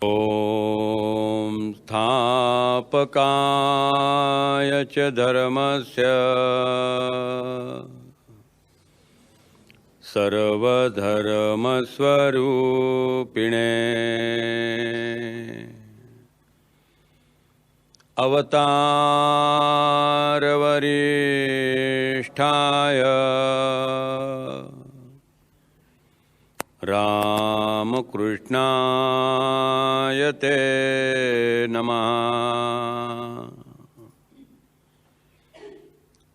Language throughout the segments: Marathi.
ॐ स्थापकाय च धर्मस्य सर्वधर्मस्वरूपिणे अवतारवरिष्ठाय रामकृष्णाय ते नमः।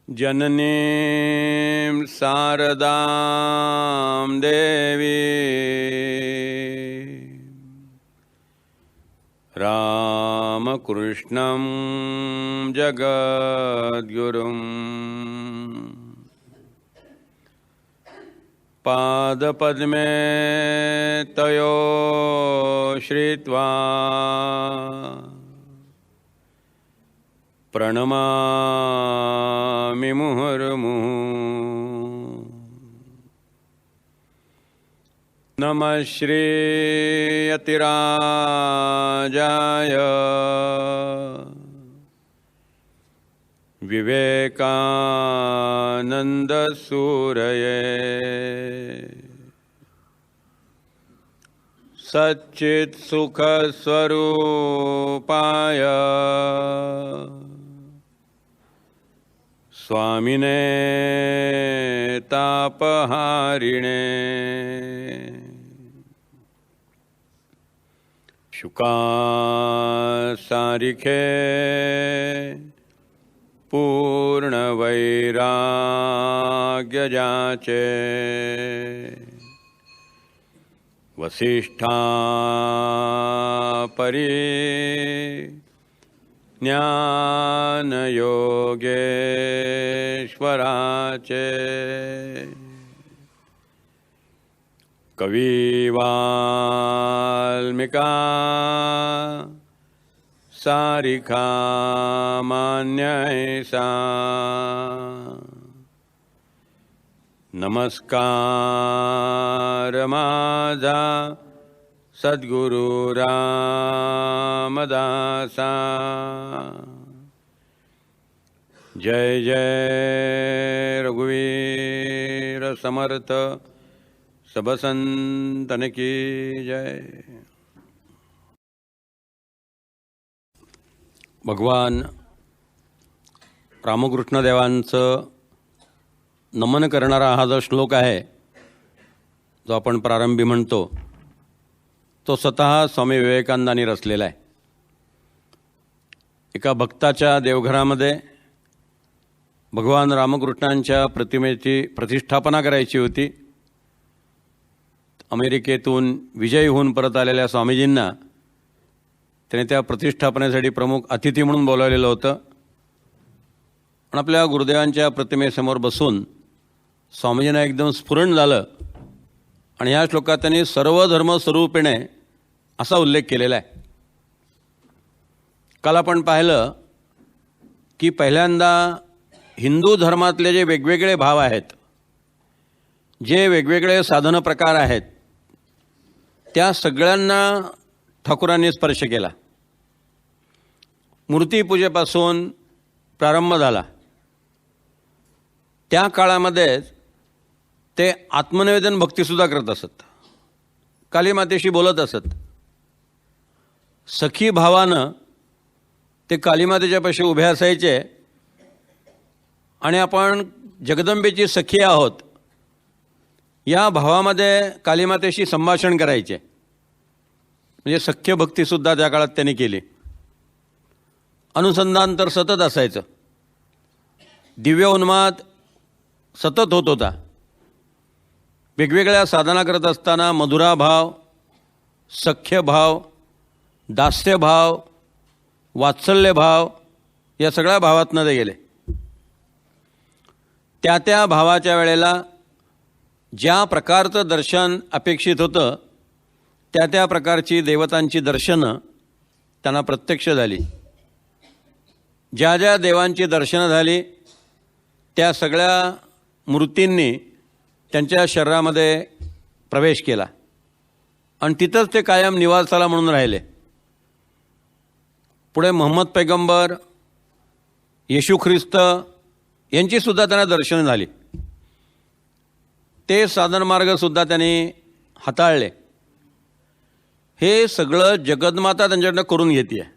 जननीं शारदां देवी रामकृष्णं जगद्गुरुं पादपद्मे तयो श्रित्वा प्रणमामि मुहुर्मुहुः। नमः श्रीयतिराजाय विवेकानन्दसूरये सच्चित्सुखस्वरूपाय स्वामिने तापहारिणे शुकासारिखे पूर्णवैराग्यजाचे वसिष्ठापरि ज्ञानयोगेश्वराचे कविवाल्मिका सारिका मान्यैसा नमस्कार माझा सद्गुरु रामदासा। जय जय रघुवीर समर्थ सब संतन की जय। भगवान रामकृष्ण देवांचं नमन करणारा हा जो श्लोक आहे, जो आपण प्रारंभी म्हणतो, तो स्वतः स्वामी विवेकानंदांनी रचलेला आहे. एका भक्ताच्या देवघरामध्ये भगवान रामकृष्णांच्या प्रतिमेची प्रतिष्ठापना करायची होती. अमेरिकेतून विजयी होऊन परत आलेल्या स्वामीजींना त्याने त्या प्रतिष्ठापनेसाठी प्रमुख अतिथी म्हणून बोलावलेलं होतं. पण आपल्या गुरुदेवांच्या प्रतिमेसमोर बसून स्वामीजींना एकदम स्फुरण झालं आणि ह्या श्लोकात त्यांनी सर्वधर्मस्वरूपिणे असा उल्लेख केलेला आहे. काल आपण पाहिलं की पहिल्यांदा हिंदू धर्मातले जे वेगवेगळे भाव आहेत, जे वेगवेगळे साधन प्रकार आहेत, त्या सगळ्यांना ठाकूरांनी स्पर्श केला. मूर्तीपूजेपासून प्रारंभ झाला. त्या काळामध्ये ते आत्मनिवेदन भक्तीसुद्धा करत असत, कालीमातेशी बोलत असत. सखी भावानं ते कालीमातेच्या पाशी उभे असायचे आणि आपण जगदंबेची सखी आहोत या भावामध्ये कालीमातेशी संभाषण करायचे. म्हणजे सख्य भक्तीसुद्धा त्या काळात त्यांनी केली. अनुसंधान तर सतत असायचं. दिव्य उन्माद सतत होत होता. वेगवेगळ्या साधना करत असताना मधुराभाव, सख्यभाव, दास्यभाव, वात्सल्यभाव या सगळ्या भावातनं ते गेले. त्या त्या भावाच्या वेळेला ज्या प्रकारचं दर्शन अपेक्षित होतं त्या त्या प्रकारची देवतांची दर्शनं त्यांना प्रत्यक्ष झाली. ज्या ज्या देवांची दर्शनं झाली त्या सगळ्या मूर्तींनी त्यांच्या शरीरामध्ये प्रवेश केला आणि तिथंच ते कायम निवासाला म्हणून राहिले. पुढे मोहम्मद पैगंबर, येशू ख्रिस्त यांचीसुद्धा त्यांना दर्शनं झाली. ते साधनमार्गसुद्धा त्यांनी हाताळले. हे सगळं जगन्माता त्यांच्याकडनं करून घेते आहे.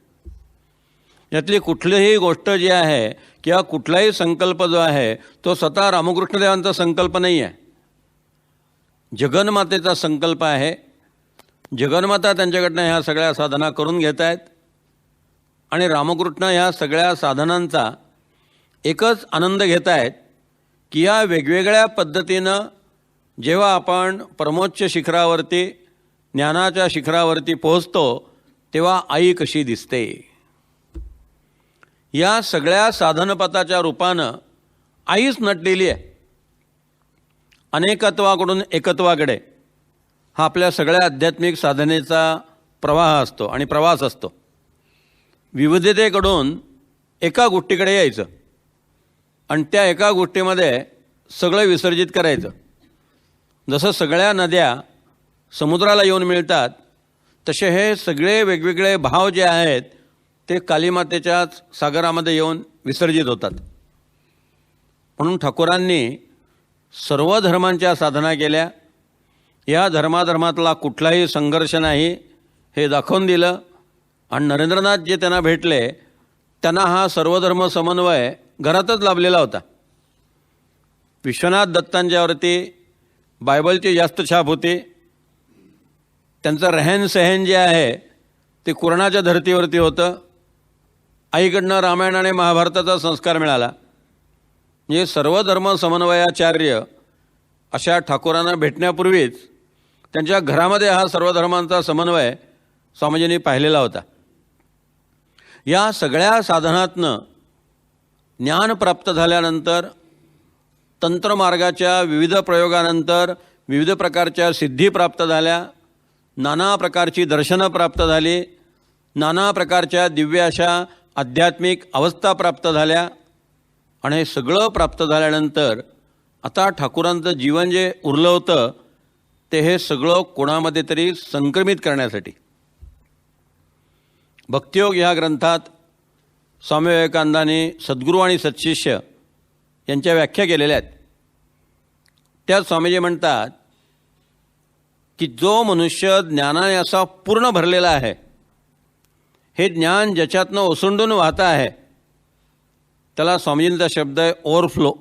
यातली कुठलीही गोष्ट जी आहे किंवा कुठलाही संकल्प जो आहे तो स्वतः रामकृष्णदेवांचा संकल्प नाही आहे, जगन्मातेचा संकल्प आहे. जगन्माता त्यांच्याकडनं ह्या सगळ्या साधना करून घेत आहेत आणि रामकृष्ण ह्या सगळ्या साधनांचा एकच आनंद घेत आहेत की या वेगवेगळ्या पद्धतीनं जेव्हा आपण परमोच्च शिखरावरती, ज्ञानाच्या शिखरावरती पोहोचतो तेव्हा आई कशी दिसते. या सगळ्या साधनपथाच्या रूपानं आईच नटलेली आहे. अनेकत्वाकडून एकत्वाकडे हा आपल्या सगळ्या आध्यात्मिक साधनेचा प्रवाह असतो आणि प्रवास असतो. विविधतेकडून एका गोष्टीकडे यायचं आणि त्या एका गोष्टीमध्ये सगळं विसर्जित करायचं. जसं सगळ्या नद्या समुद्राला येऊन मिळतात तसे हे सगळे वेगवेगळे भाव जे आहेत ते कालीमातेच्याच सागरामध्ये येऊन विसर्जित होतात. म्हणून ठाकूरांनी सर्व धर्मांच्या साधना केल्या. या धर्माधर्मातला कुठलाही संघर्ष नाही हे दाखवून दिलं आणि नरेंद्रनाथ जे त्यांना भेटले त्यांना हा सर्वधर्म समन्वय घरातच लाभलेला होता. विश्वनाथ दत्तांच्यावरती बायबलची जास्त छाप होती. त्यांचं रहन सहन जे आहे ते कुराणाच्या धर्तीवरती होतं. आईकडनं रामायण आणि महाभारताचा संस्कार मिळाला. म्हणजे सर्वधर्म समन्वयाचार्य अशा ठाकूरांना भेटण्यापूर्वीच त्यांच्या घरामध्ये हा सर्वधर्मांचा समन्वय स्वामीजींनी पाहिलेला होता. या सगळ्या साधनातनं ज्ञान प्राप्त झाल्यानंतर, तंत्रमार्गाच्या विविध प्रयोगानंतर विविध प्रकारच्या सिद्धी प्राप्त झाल्या, नाना प्रकारची दर्शनं प्राप्त झाली, नाना प्रकारच्या दिव्य अशा आध्यात्मिक अवस्था प्राप्त झाल्या आणि हे सगळं प्राप्त झाल्यानंतर आता ठाकूरांचं जीवन जे उरलं होतं ते हे सगळं कोणामध्ये तरी संक्रमित करण्यासाठी. भक्तियोग ह्या ग्रंथात स्वामी विवेकानंदांनी सद्गुरू आणि सत्शिष्य यांच्या व्याख्या केलेल्या आहेत. त्यात स्वामीजी म्हणतात की जो मनुष्य ज्ञानाने असा पूर्ण भरलेला आहे, हे ज्ञान ज्याच्यातनं ओसंडून वाहतं आहे, त्याला स्वामीजींचा शब्द आहे ओव्हरफ्लो.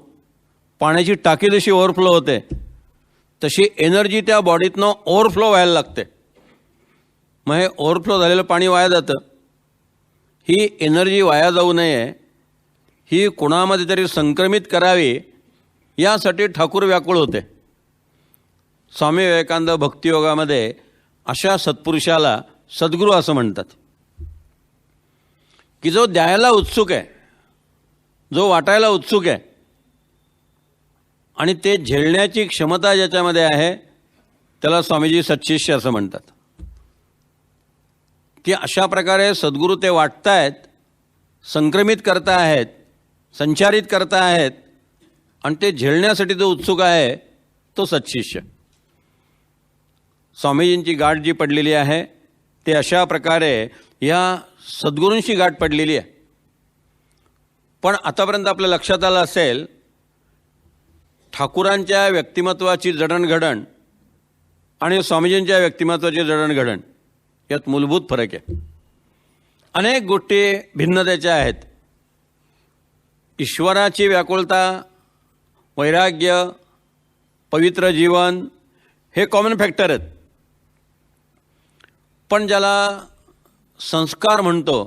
पाण्याची टाकी जशी ओव्हरफ्लो होते तशी एनर्जी त्या बॉडीतनं ओव्हरफ्लो व्हायला लागते. मग हे ओव्हरफ्लो झालेलं पाणी वाया जातं. ही एनर्जी वाया जाऊ नये, ही कोणामध्ये तरी संक्रमित करावी यासाठी ठाकूर व्याकुळ होते. स्वामी विवेकानंद भक्तियोगामध्ये अशा सत्पुरुषाला सद्गुरू असं म्हणतात की जो द्यायला उत्सुक आहे, जो वाटायला उत्सुक आहे आणि ते झेलण्याची क्षमता ज्याच्यामध्ये आहे त्याला स्वामीजी सत्शिष्य असं म्हणतात. की अशा प्रकारे सद्गुरू ते वाटतायत, संक्रमित करता आहेत, संचारित करता आहेत आणि ते झेलण्यासाठी जो उत्सुक आहे तो सत्शिष्य. स्वामीजींची गाठ जी पडलेली आहे ते अशा प्रकारे या सद्गुरूंशी गाठ पडलेली आहे. पण आतापर्यंत आपल्या लक्षात आलं असेल ठाकूरांच्या व्यक्तिमत्वाची जडणघडण आणि स्वामीजींच्या व्यक्तिमत्वाची जडणघडण यात मूलभूत फरक आहे. अनेक गोष्टी भिन्नतेच्या आहेत. ईश्वराची व्याकुळता, वैराग्य, पवित्र जीवन हे कॉमन फॅक्टर आहेत. पण ज्याला संस्कार म्हणतो,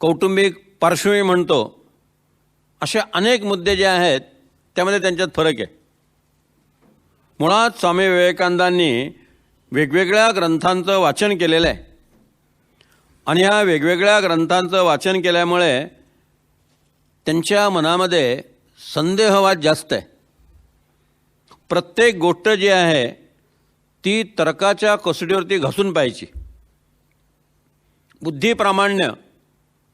कौटुंबिक पार्श्वभूमी म्हणतो, असे अनेक मुद्दे जे आहेत त्यामध्ये त्यांच्यात फरक आहे. मुळात स्वामी विवेकानंदांनी वेगवेगळ्या ग्रंथांचं वाचन केलेलं आहे आणि या वेगवेगळ्या ग्रंथांचं वाचन केल्यामुळे त्यांच्या मनामध्ये संदेहवाद जास्त आहे. प्रत्येक गोष्ट जी आहे ती तर्काच्या कसोटीवरती घासून पाहायची. बुद्धिप्रामाण्य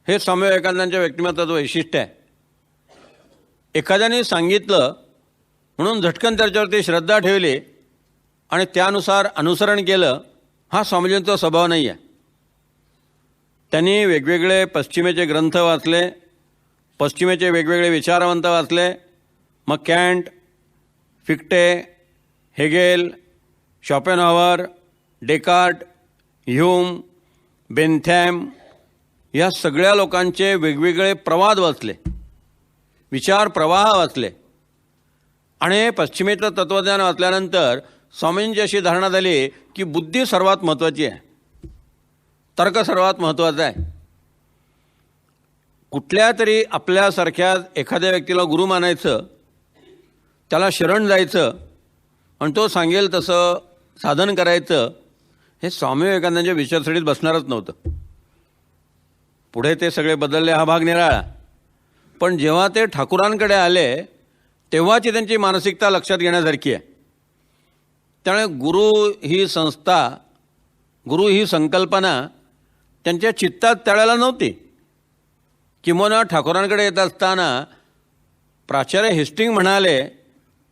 हे स्वामी विवेकानंदांच्या व्यक्तिमत्वाचं वैशिष्ट्य आहे. एखाद्याने सांगितलं म्हणून झटकन त्याच्यावरती श्रद्धा ठेवली आणि त्यानुसार अनुसरण केलं, हा स्वामीजींचा स्वभाव नाही आहे. स्वामीजींचा स्वभाव असा आहे की जे सांगितलं त्याला मान्य करायचं. त्याच्यावरती श्रद्धा ठेवली आणि त्यानुसार अनुसरण केलं, हा स्वामीजींचा स्वभाव नाही आहे. त्यांनी वेगवेगळे पश्चिमेचे ग्रंथ वाचले, पश्चिमेचे वेगवेगळे विचारवंत वाचले. मग Kant, Fichte, Hegel, Schopenhauer, Descartes, Hume, Bentham या सगळ्या लोकांचे वेगवेगळे प्रवाद वाचले, विचार प्रवाह वाचले. आणि पश्चिमेचं तत्त्वज्ञान वाचल्यानंतर स्वामींची अशी धारणा झाली की बुद्धी सर्वात महत्त्वाची आहे, तर्क सर्वात महत्त्वाचा आहे. कुठल्या तरी आपल्यासारख्या एखाद्या व्यक्तीला गुरु मानायचं, त्याला शरण जायचं आणि तो सांगेल तसं साधन करायचं, हे स्वामी विवेकानंदांच्या विचारसरणीत बसणारच नव्हतं. पुढे ते सगळे बदलले, हा भाग निराळा. पण जेव्हा ते ठाकूरांकडे आले तेव्हाची त्यांची मानसिकता लक्षात घेण्यासारखी आहे. त्यामुळे गुरु ही संस्था, गुरु ही संकल्पना त्यांच्या चित्तात त्यावेळेला नव्हती. किंवा ठाकूरांकडे येत असताना प्राचार्य हेस्टिंग म्हणाले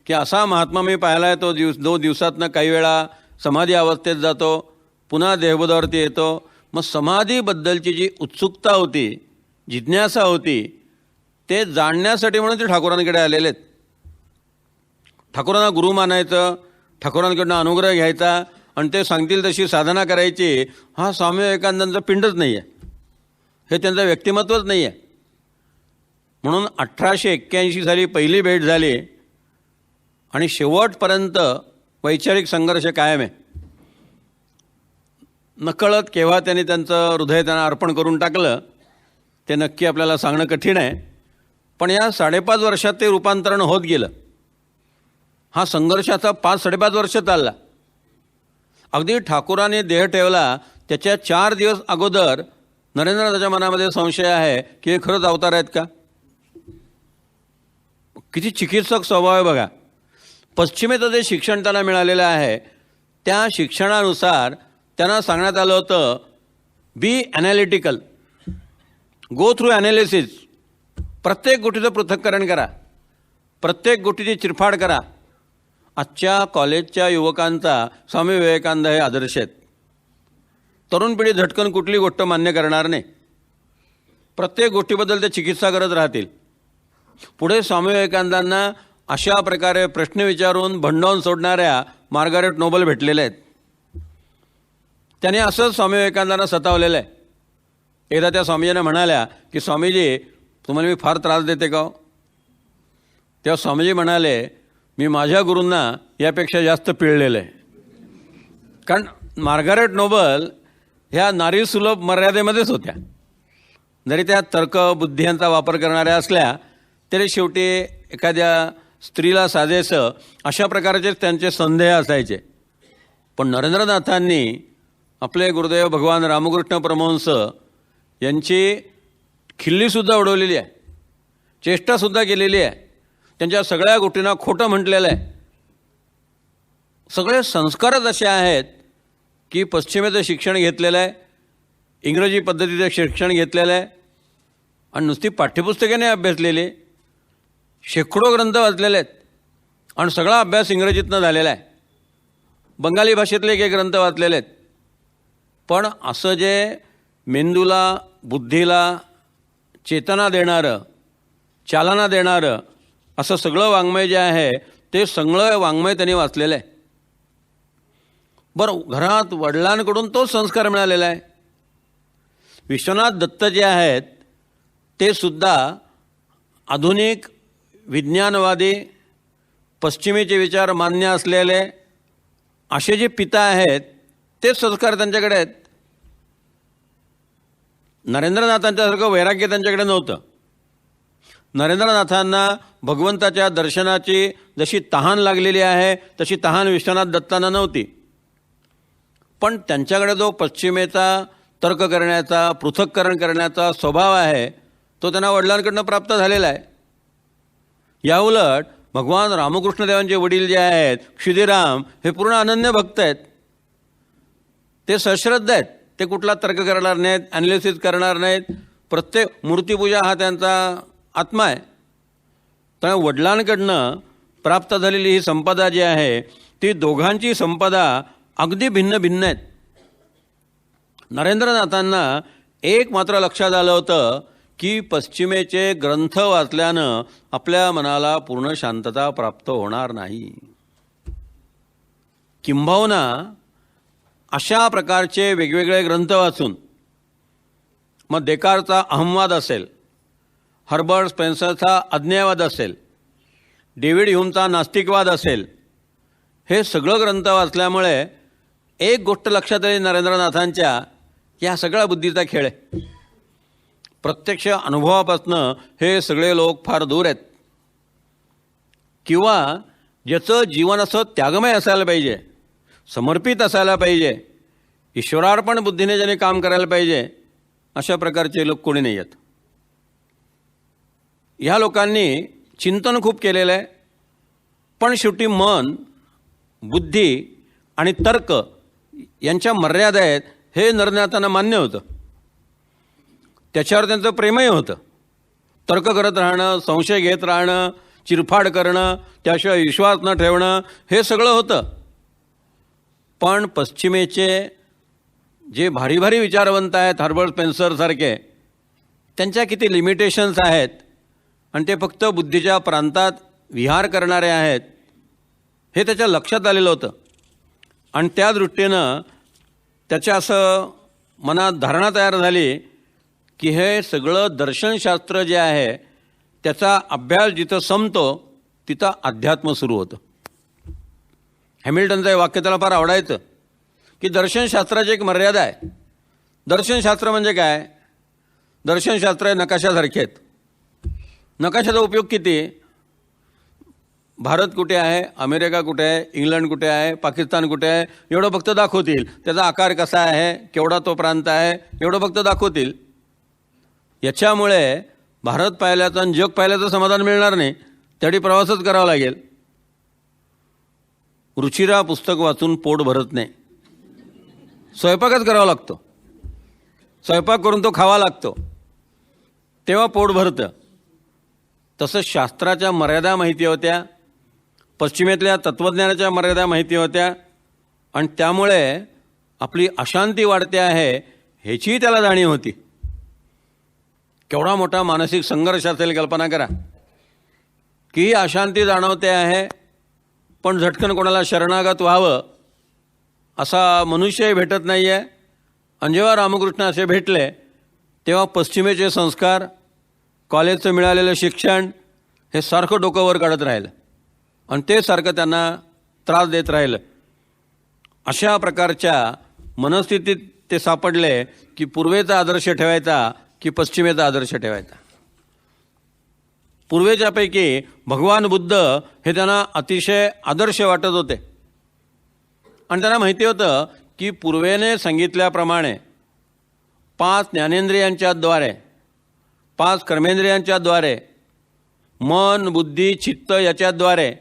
की असा महात्मा मी पाहिला आहे, तो दोन दिवसातनं काही वेळा समाधी अवस्थेत जातो, पुन्हा देहबोधावरती येतो. मग समाधीबद्दलची जी उत्सुकता होती, जिज्ञासा होती, ते जाणण्यासाठी म्हणून ते ठाकूरांकडे आलेले आहेत. ठाकूरांना गुरु मानायचं, ठाकूरांकडनं अनुग्रह घ्यायचा आणि ते सांगतील तशी साधना करायची, हा स्वामी विवेकानंदांचा पिंडच नाही आहे, हे त्यांचं व्यक्तिमत्वच नाही आहे. म्हणून 1881 साली पहिली भेट झाली आणि शेवटपर्यंत वैचारिक संघर्ष कायम आहे. नकळत केव्हा त्यांनी त्यांचं हृदय त्यांना अर्पण करून टाकलं ते नक्की आपल्याला सांगणं कठीण आहे. पण या 5.5 वर्षात ते रूपांतरण होत गेलं. हा संघर्षाचा 5-5.5 वर्ष चालला. अगदी ठाकूरांनी देह ठेवला त्याच्या 4 दिवस अगोदर नरेंद्रनाथांच्या मनामध्ये संशय आहे की हे खरंच अवतार आहेत का. किती चिकित्सक स्वभाव आहे बघा. पश्चिमेचं जे शिक्षण त्यांना मिळालेलं आहे त्या शिक्षणानुसार त्यांना सांगण्यात आलं होतं, बी ॲनालिटिकल, गो थ्रू ॲनालिसिस, प्रत्येक गोष्टीचं पृथक्करण करा, प्रत्येक गोष्टीची चिरफाड करा. आजच्या कॉलेजच्या युवकांचा स्वामी विवेकानंद हे आदर्श आहेत. तरुण पिढी झटकन कुठली गोष्ट मान्य करणार नाही, प्रत्येक गोष्टीबद्दल ते चिकित्सा करत राहतील. पुढे स्वामी विवेकानंदांना अशा प्रकारे प्रश्न विचारून भंडावून सोडणाऱ्या मार्गारेट नोबल भेटलेल्या आहेत. त्याने असंच स्वामी विवेकानंदांना सतावलेलं आहे. एकदा त्या स्वामीजींना म्हणाल्या की स्वामीजी तुम्हाला मी फार त्रास देते का. तेव्हा स्वामीजी म्हणाले, मी माझ्या गुरूंना यापेक्षा जास्त पिळलेलं आहे. कारण मार्गारेट नोबल ह्या नारीसुलभ मर्यादेमध्येच होत्या. जरी त्या तर्क बुद्धी यांचा वापर करणाऱ्या असल्या तरी शेवटी एखाद्या स्त्रीला साजेसं अशा प्रकारचेच त्यांचे संदेह असायचे. पण नरेंद्रनाथांनी आपले गुरुदेव भगवान रामकृष्ण परमहंस यांची खिल्लीसुद्धा उडवलेली आहे, चेष्टासुद्धा केलेली आहे. त्यांच्या सगळ्या गोष्टींना खोटं म्हटलेलं आहे. सगळे संस्कारच असे आहेत की पश्चिमेचं शिक्षण घेतलेलं आहे, इंग्रजी पद्धतीचं शिक्षण घेतलेलं आहे आणि नुसती पाठ्यपुस्तकाने अभ्यासलेली, शेकडो ग्रंथ वाचलेले आहेत आणि सगळा अभ्यास इंग्रजीतनं झालेला आहे. बंगाली भाषेतले एक ग्रंथ वाचलेले आहेत. पण असं जे मेंदूला, बुद्धीला चेतना देणारं, चालना देणारं असं सगळं वाङ्मय जे आहे ते सगळं वाङ्मय त्यांनी वाचलेलं आहे. बरं, घरात वडिलांकडून तोच संस्कार मिळालेला आहे. विश्वनाथ दत्त जे आहेत ते सुद्धा आधुनिक विज्ञानवादी, पश्चिमेचे विचार मान्य असलेले असे जे पिता आहेत तेच संस्कार त्यांच्याकडे आहेत. नरेंद्रनाथांच्यासारखं वैराग्य त्यांच्याकडे नव्हतं. नरेंद्रनाथांना भगवंताच्या दर्शनाची जशी तहान लागलेली आहे तशी तहान विश्वनाथ दत्तांना नव्हती. पण त्यांच्याकडे जो पश्चिमेचा तर्क करण्याचा, पृथक्करण करण्याचा स्वभाव आहे तो त्यांना वडिलांकडनं प्राप्त झालेला आहे. याउलट भगवान रामकृष्णदेवांचे वडील जे आहेत क्षुदिराम हे पूर्ण अनन्य भक्त आहेत. ते सश्रद्ध आहेत. ते कुठला तर्क करणार नाहीत, ॲनालिसिस करणार नाहीत. प्रत्येक मूर्तीपूजा हा त्यांचा आत्मा आहे. त्यामुळे वडिलांकडनं प्राप्त झालेली ही संपदा जी आहे ती दोघांची संपदा अगदी भिन्न भिन्न आहेत. नरेंद्रनाथांना एक मात्र लक्षात आलं होतं की पश्चिमेचे ग्रंथ वाचल्यानं आपल्या मनाला पूर्ण शांतता प्राप्त होणार नाही. किंबहुना अशा प्रकारचे वेगवेगळे ग्रंथ वाचून, मग डेकारचा अहमवाद असेल, हर्बर्ट स्पेन्सरचा अज्ञेयवाद असेल, डेव्हिड ह्यूमचा नास्तिकवाद असेल, हे सगळं ग्रंथ वाचल्यामुळे एक गोष्ट लक्षात आली नरेंद्रनाथांच्या, की हा सगळा बुद्धीचा खेळ आहे. प्रत्यक्ष अनुभवापासनं हे सगळे लोक फार दूर आहेत. किंवा ज्याचं जीवन असं त्यागमय असायला पाहिजे, समर्पित असायला पाहिजे, ईश्वरार्पण बुद्धीने ज्याने काम करायला पाहिजे, अशा प्रकारचे लोक कोणी नाही आहेत. ह्या लोकांनी चिंतन खूप केलेलं आहे, पण शेवटी मन, बुद्धी आणि तर्क यांच्या मर्यादा आहेत हे नरनाथांना मान्य होतं. त्याच्यावर त्यांचं प्रेमही होतं. तर्क करत राहणं, संशय घेत राहणं, चिरफाड करणं, त्याशिवाय विश्वास न ठेवणं, हे सगळं होतं. पण पश्चिमेचे जे भारी भारी विचारवंत आहेत, हर्बर्ट स्पेन्सरसारखे, त्यांच्या किती लिमिटेशन्स आहेत आणि ते फक्त बुद्धीच्या प्रांतात विहार करणारे आहेत, हे त्याच्या लक्षात आलेलं होतं. आणि त्या दृष्टीनं त्याच्या असं मनात धारणा तयार झाली की हे सगळं दर्शनशास्त्र जे आहे त्याचा अभ्यास जिथं संपतो तिथं अध्यात्म सुरू होतं. हॅमिल्टनचं हे वाक्य त्याला फार आवडायचं की दर्शनशास्त्राची एक मर्यादा आहे. दर्शनशास्त्र म्हणजे काय? दर्शनशास्त्र हे नकाशासारखे आहेत. नकाशाचा उपयोग किती? भारत कुठे आहे, अमेरिका कुठे आहे, इंग्लंड कुठे आहे, पाकिस्तान कुठे आहे, एवढं फक्त दाखवतील. त्याचा आकार कसा आहे, केवढा तो प्रांत आहे, एवढं फक्त दाखवतील. याच्यामुळे भारत पाहिल्याचं आणि जग पाहिल्याचं समाधान मिळणार नाही. त्यासाठी प्रवासच करावा लागेल. रुचिरा पुस्तक वाचून पोट भरत नाही, स्वयंपाकच करावा लागतो. स्वयंपाक करून तो खावा लागतो, तेव्हा पोट भरतं. तसं शास्त्राच्या मर्यादा माहिती होत्या, पश्चिमेतल्या तत्त्वज्ञानाच्या मर्यादा माहिती होत्या, आणि त्यामुळे आपली अशांती वाढते आहे ह्याचीही त्याला जाणीव होती. केवढा मोठा मानसिक संघर्ष असेल कल्पना करा की अशांती जाणवते आहे, पण झटकन कोणाला शरणागत व्हावं असा मनुष्यही भेटत नाही आहे. आणि जेव्हा रामकृष्ण असे भेटले तेव्हा पश्चिमेचे संस्कार, कॉलेजचं मिळालेलं शिक्षण हे सारखं डोकं वर काढत राहिलं आणि ते सारखं त्यांना त्रास देत राहिलं. अशा प्रकारच्या मनस्थितीत ते सापडले की पूर्वेचा आदर्श ठेवायचा की पश्चिमेचा आदर्श ठेवायचा. पूर्वेच्यापैकी भगवान बुद्ध हे त्यांना अतिशय आदर्श वाटत होते आणि त्यांना माहिती होतं की पूर्वेने सांगितल्याप्रमाणे 5 ज्ञानेंद्रियांच्या द्वारे, 5 कर्मेंद्रियांच्या द्वारे, मन, बुद्धी, चित्त याच्याद्वारे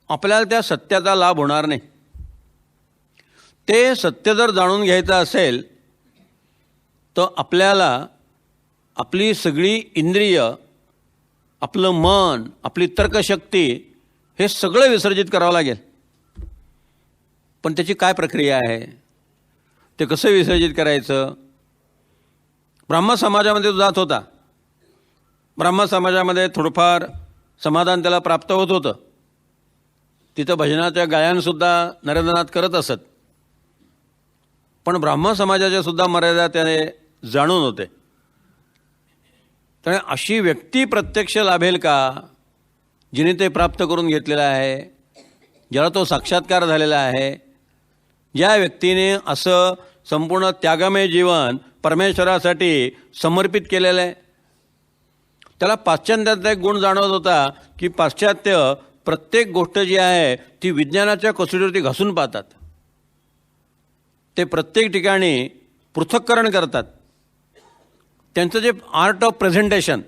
आपल्याला त्या सत्याचा लाभ होणार नाही. ते सत्य जर जाणून घ्यायचं असेल तर आपल्याला आपली सगळी इंद्रिय, आपलं मन, आपली तर्कशक्ती हे सगळं विसर्जित करावं लागेल. पण त्याची काय प्रक्रिया आहे, ते कसं विसर्जित करायचं? ब्राह्मण समाजामध्ये तो जात होता. ब्राह्मण समाजामध्ये थोडंफार समाधान त्याला प्राप्त होत होतं. तिथं भजनाच्या गायनसुद्धा नरेंद्रनाथ करत असत. पण ब्राह्मण समाजाच्या सुद्धा मर्यादा त्याने जाणून होते. त्यामुळे अशी व्यक्ती प्रत्यक्ष लाभेल का जिने ते प्राप्त करून घेतलेलं आहे, ज्याला तो साक्षात्कार झालेला आहे, ज्या व्यक्तीने असं संपूर्ण त्यागमय जीवन परमेश्वरासाठी समर्पित केलेलं आहे. त्याला पाश्चात्याचा एक गुण जाणवत होता की पाश्चात्य प्रत्येक गोष्ट जी आहे ती विज्ञानाच्या कसोटीवरती घासून पाहतात. ते प्रत्येक ठिकाणी पृथक्करण करतात. त्यांचं जे आर्ट ऑफ प्रेझेंटेशन,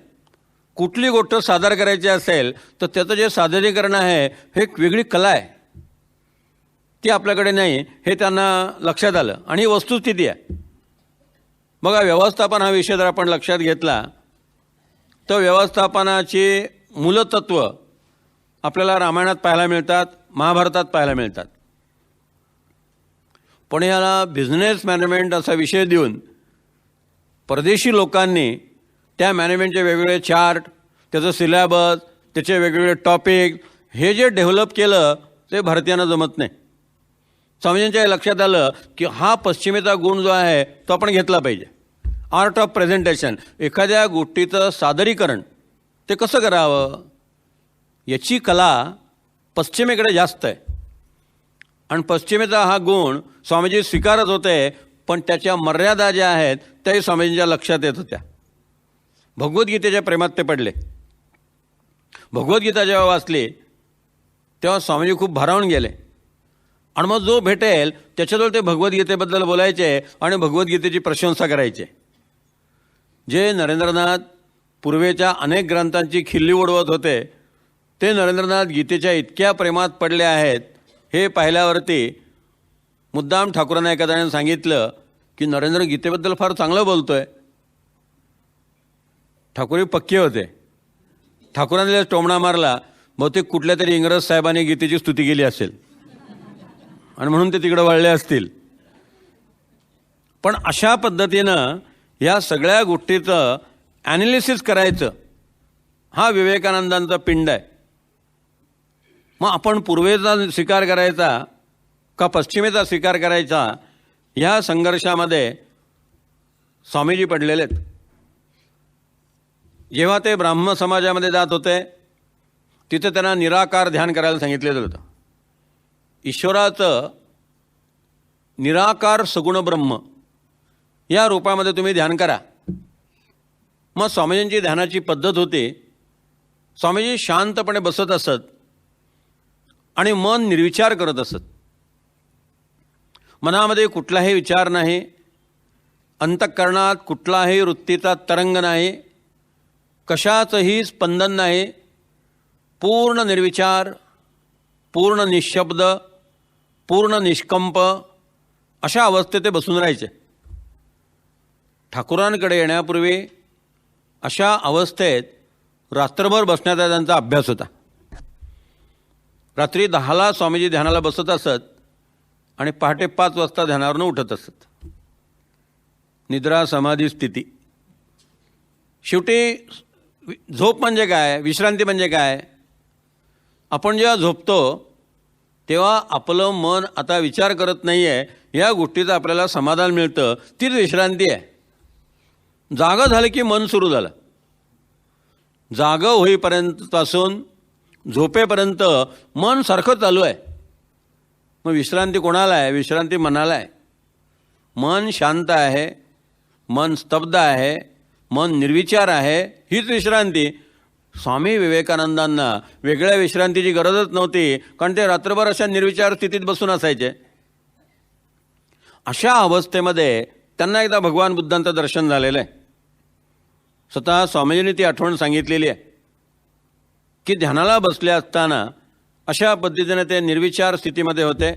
कुठली गोष्ट सादर करायची असेल तर त्याचं जे सादरीकरण आहे हे एक वेगळी कला आहे. ती आपल्याकडे नाही हे त्यांना लक्षात आलं आणि ही वस्तुस्थिती आहे. बघा, व्यवस्थापन हा विषय जर आपण लक्षात घेतला तर व्यवस्थापनाची मूलतत्व आपल्याला रामायणात पाहायला मिळतात, महाभारतात पाहायला मिळतात. पण याला बिझनेस मॅनेजमेंट असा विषय देऊन परदेशी लोकांनी त्या मॅनेजमेंटचे वेगवेगळे चार्ट, त्याचं सिलेबस, त्याचे वेगवेगळे टॉपिक हे जे डेव्हलप केलं ते भारतीयांना जमत नाही. स्वामीजींच्या लक्षात आलं की हा पश्चिमेचा गुण जो आहे तो आपण घेतला पाहिजे. आर्ट ऑफ प्रेझेंटेशन, एखाद्या गोष्टीचं सादरीकरण ते कसं करावं याची कला पश्चिमेकडे जास्त आहे. आणि पश्चिमेचा हा गुण स्वामीजी स्वीकारत होते, पण त्याच्या मर्यादा ज्या आहेत त्याही स्वामीजींच्या लक्षात येत होत्या. भगवद्गीतेच्या प्रेमात ते पडले. भगवद्गीता जेव्हा वाचली तेव्हा स्वामीजी खूप भारावून गेले. आणि मग जो भेटेल त्याच्याजवळ ते भगवद्गीतेबद्दल बोलायचे आणि भगवद्गीतेची प्रशंसा करायचे. जे नरेंद्रनाथ पूर्वेच्या अनेक ग्रंथांची खिल्ली उडवत होते ते नरेंद्रनाथ गीतेच्या इतक्या प्रेमात पडले आहेत हे पाहिल्यावरती मुद्दाम ठाकूरांना एखाद्याने सांगितलं की नरेंद्र गीतेबद्दल फार चांगलं बोलतोय. ठाकूरही पक्के होते. ठाकूरांनी टोमणा मारला, बहुतेक कुठल्या तरी इंग्रज साहेबांनी गीतेची स्तुती केली असेल आणि म्हणून ते तिकडे वळले असतील. पण अशा पद्धतीनं या सगळ्या गोष्टीचं ॲनालिसिस करायचं हा विवेकानंदांचा पिंड आहे. मग आपण पूर्वेचा स्वीकार करायचा का पश्चिमेचा स्वीकार करायचा ह्या संघर्षामध्ये स्वामीजी पडलेले आहेत. जेव्हा ते ब्राह्मण समाजामध्ये जात होते तिथे त्यांना निराकार ध्यान करायला सांगितलेलं होतं. ईश्वराचं निराकार सगुण ब्रह्म या रूपामध्ये तुम्ही ध्यान करा. मग स्वामीजींची ध्यानाची पद्धत होती. स्वामीजी शांतपणे बसत असत आणि मन निर्विचार करत असत. मनामध्ये कुठलाही विचार नाही, अंतःकरणात कुठलाही वृत्तीचा तरंग नाही, कशाचंही स्पंदन नाही, पूर्ण निर्विचार, पूर्ण निशब्द, पूर्ण निष्कंप अशा अवस्थेत ते बसून राहायचे. ठाकूरांकडे येण्यापूर्वी अशा अवस्थेत रात्रभर बसण्याचा त्यांचा अभ्यास होता. रात्री 10ला स्वामीजी ध्यानाला बसत असत आणि पहाटे 5 वाजता ध्यानावरून उठत असत. निद्रा समाधी स्थिती. शेवटी झोप म्हणजे काय, विश्रांती म्हणजे काय? आपण जेव्हा झोपतो तेव्हा आपलं मन आता विचार करत नाही आहे या गोष्टीचं आपल्याला समाधान मिळतं, तीच विश्रांती आहे. जागं झालं की मन सुरू झालं. जागं होईपर्यंतपासून झोपेपर्यंत मन सारखं चालू आहे. मग विश्रांती कोणाला आहे? विश्रांती मनाला आहे. मन शांत आहे, मन स्तब्ध आहे, मन निर्विचार आहे, हीच विश्रांती. स्वामी विवेकानंदांना वेगळ्या विश्रांतीची गरजच नव्हती, कारण ते रात्रभर अशा निर्विचार स्थितीत बसून असायचे. अशा अवस्थेमध्ये त्यांना एकदा भगवान बुद्धांचं दर्शन झालेलं आहे. स्वतः स्वामीजींनी ती आठवण सांगितलेली आहे की ध्यानाला बसले असताना अशा पद्धतीने ते निर्विचार स्थितीमध्ये होते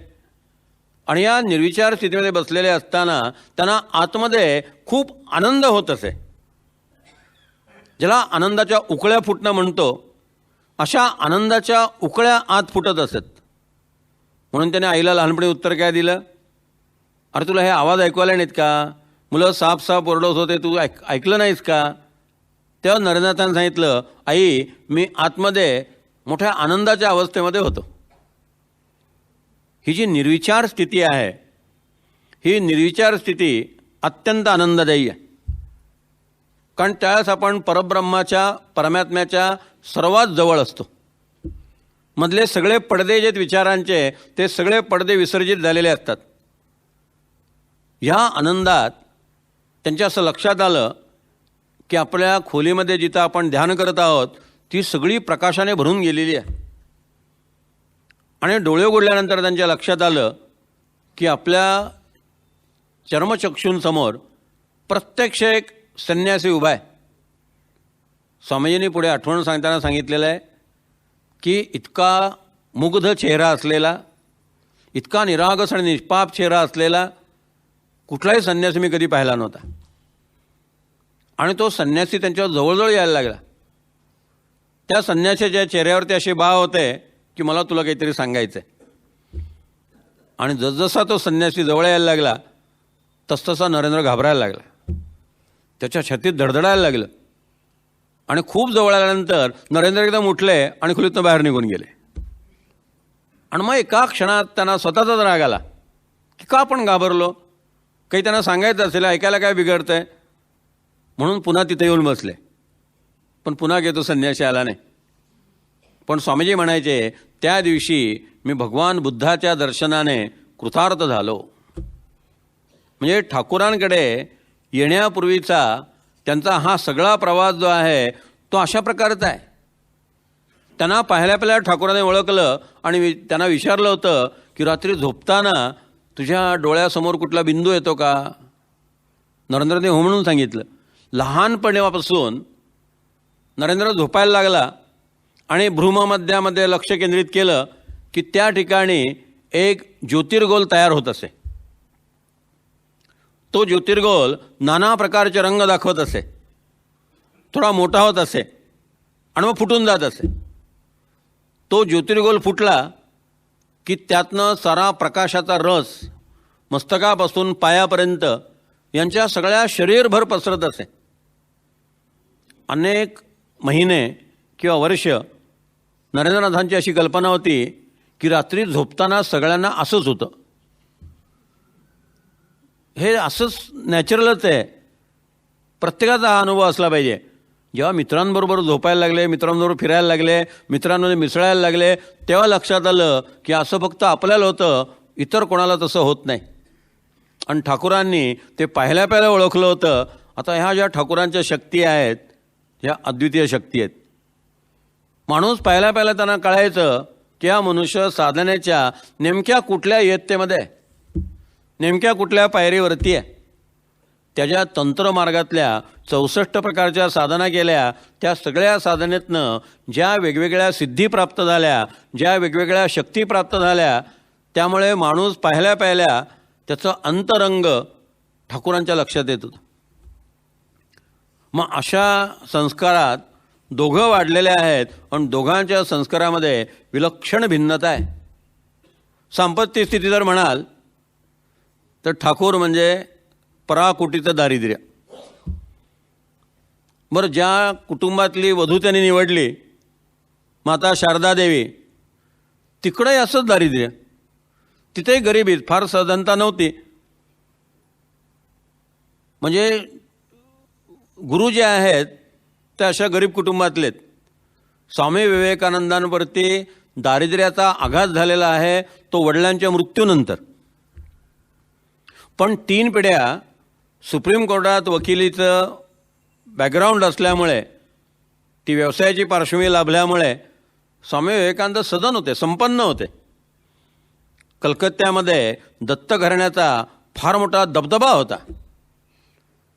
आणि या निर्विचार स्थितीमध्ये बसलेले असताना त्यांना आतमध्ये खूप आनंद होत असे. ज्याला आनंदाच्या उकळ्या फुटणं म्हणतो, अशा आनंदाच्या उकळ्या आत फुटत असत. म्हणून त्याने आईला लहानपणी उत्तर काय दिलं? अरे तुला हे आवाज ऐकवायला नाहीत का? मुलं साफ साफ ओरडत होते, तू ऐकलं नाहीस का? तेव्हा नरेंद्रनाथांनी सांगितलं, आई मी आतमध्ये मोठ्या आनंदाच्या अवस्थेमध्ये होतो. ही जी निर्विचार स्थिती आहे, ही निर्विचार स्थिती अत्यंत आनंददायी आहे. कारण त्यावेळेस आपण परब्रह्माच्या, परमात्म्याच्या सर्वात जवळ असतो. मधले सगळे पडदे जे विचारांचे ते सगळे पडदे विसर्जित झालेले असतात. ह्या आनंदात त्यांच्या असं लक्षात आलं की आपल्या खोलीमध्ये जिथं आपण ध्यान करत आहोत ती सगळी प्रकाशाने भरून गेलेली आहे. आणि डोळे उघडल्यानंतर त्यांच्या लक्षात आलं की आपल्या चर्मचक्षूंसमोर प्रत्यक्ष एक संन्यासी उभा आहे. स्वामीजींनी पुढे आठवण सांगताना सांगितलेलं आहे की इतका मुग्ध चेहरा असलेला, इतका निरागस आणि निष्पाप चेहरा असलेला कुठलाही संन्यासी मी कधी पाहिला नव्हता. आणि तो संन्यासी त्यांच्यावर जवळजवळ यायला लागला. त्या संन्यासीच्या चेहऱ्यावरती असे भाव होते की मला तुला काहीतरी सांगायचं आहे. आणि जसजसा तो संन्यासी जवळ यायला लागला तसतसा नरेंद्र घाबरायला लागला. त्याच्या छातीत धडधडायला लागलं आणि खूप जवळ आल्यानंतर नरेंद्र एकदम उठले आणि खोलीतून बाहेर निघून गेले. आणि मग एका क्षणात त्यांना स्वतःचाच राग आला की का आपण घाबरलो, काही त्यांना सांगायचं असेल, ऐकायला काय बिघडतंय, म्हणून पुन्हा तिथे येऊन बसले. पण पुन्हा घेतो संन्यासी आला नाही. पण स्वामीजी म्हणायचे, त्या दिवशी मी भगवान बुद्धाच्या दर्शनाने कृतार्थ झालो. म्हणजे ठाकूरांकडे येण्यापूर्वीचा त्यांचा हा सगळा प्रवास जो आहे तो अशा प्रकारचा आहे. त्यांना पाहिल्या पहिल्या ठाकूरांनी ओळखलं आणि त्यांना विचारलं होतं की रात्री झोपताना तुझ्या डोळ्यासमोर कुठला बिंदू येतो का? नरेंद्रने हो म्हणून सांगितलं. लहानपणापासून नरेंद्र झोपायला लागला आणि भ्रूमध्यामध्ये लक्ष केंद्रित केलं की त्या ठिकाणी एक ज्योतिर्गोल तयार होत असे. तो ज्योतिर्गोल नाना प्रकारचे रंग दाखवत असे, थोडा मोठा होत असे आणि मग फुटून जात असे. तो ज्योतिर्गोल फुटला की त्यातनं सारा प्रकाशाचा रस मस्तकापासून पायापर्यंत यांच्या सगळ्या शरीरभर पसरत असे. अनेक महिने किंवा वर्ष नरेंद्रनाथांची अशी कल्पना होती की रात्री झोपताना सगळ्यांना असंच होतं. हे असंच नॅचरलच आहे, प्रत्येकाचा हा अनुभव असला पाहिजे. जेव्हा मित्रांबरोबर झोपायला लागले, मित्रांबरोबर फिरायला लागले, मित्रांमध्ये मिसळायला लागले, तेव्हा लक्षात आलं की असं फक्त आपल्याला होतं, इतर कोणाला तसं होत नाही. आणि ठाकूरांनी ते पाहिल्या पहिल्या ओळखलं होतं. आता ह्या ज्या ठाकूरांच्या शक्ती आहेत ह्या अद्वितीय शक्ती आहेत. माणूस पाहिल्या पहिल्या त्यांना कळायचं की हा मनुष्य साधनेच्या नेमक्या कुठल्या इयत्तेमध्ये आहे, नेमक्या कुठल्या पायरीवरती आहे. त्याच्या तंत्रमार्गातल्या 64 प्रकारच्या साधना केल्या, त्या सगळ्या साधनेतनं ज्या वेगवेगळ्या सिद्धी प्राप्त झाल्या, ज्या वेगवेगळ्या शक्ती प्राप्त झाल्या, त्यामुळे माणूस पाहिल्या पहिल्या त्याचं अंतरंग ठाकूरांच्या लक्षात येत होतं. मग अशा संस्कारात दोघं वाढलेले आहेत आणि दोघांच्या संस्कारामध्ये विलक्षण भिन्नता आहे. संपत्ती स्थिती जर म्हणाल तर ठाकूर म्हणजे पराकोटीचं दारिद्र्य. बरं, ज्या कुटुंबातली वधू त्यांनी निवडली माता शारदा देवी, तिकडंही असंच दारिद्र्य, तिथेही गरिबी, फार सधनता नव्हती. म्हणजे गुरु जे आहेत ते अशा गरीब कुटुंबातलेत. स्वामी विवेकानंदांवरती दारिद्र्याचा आघात झालेला आहे तो वडिलांच्या मृत्यूनंतर. पण 3 पिढ्या सुप्रीम कोर्टात वकिलीचं बॅकग्राऊंड असल्यामुळे, ती व्यवसायाची पार्श्वभूमी लाभल्यामुळे स्वामी विवेकानंद सधन होते, संपन्न होते. कलकत्त्यामध्ये दत्त घराण्याचा फार मोठा दबदबा होता.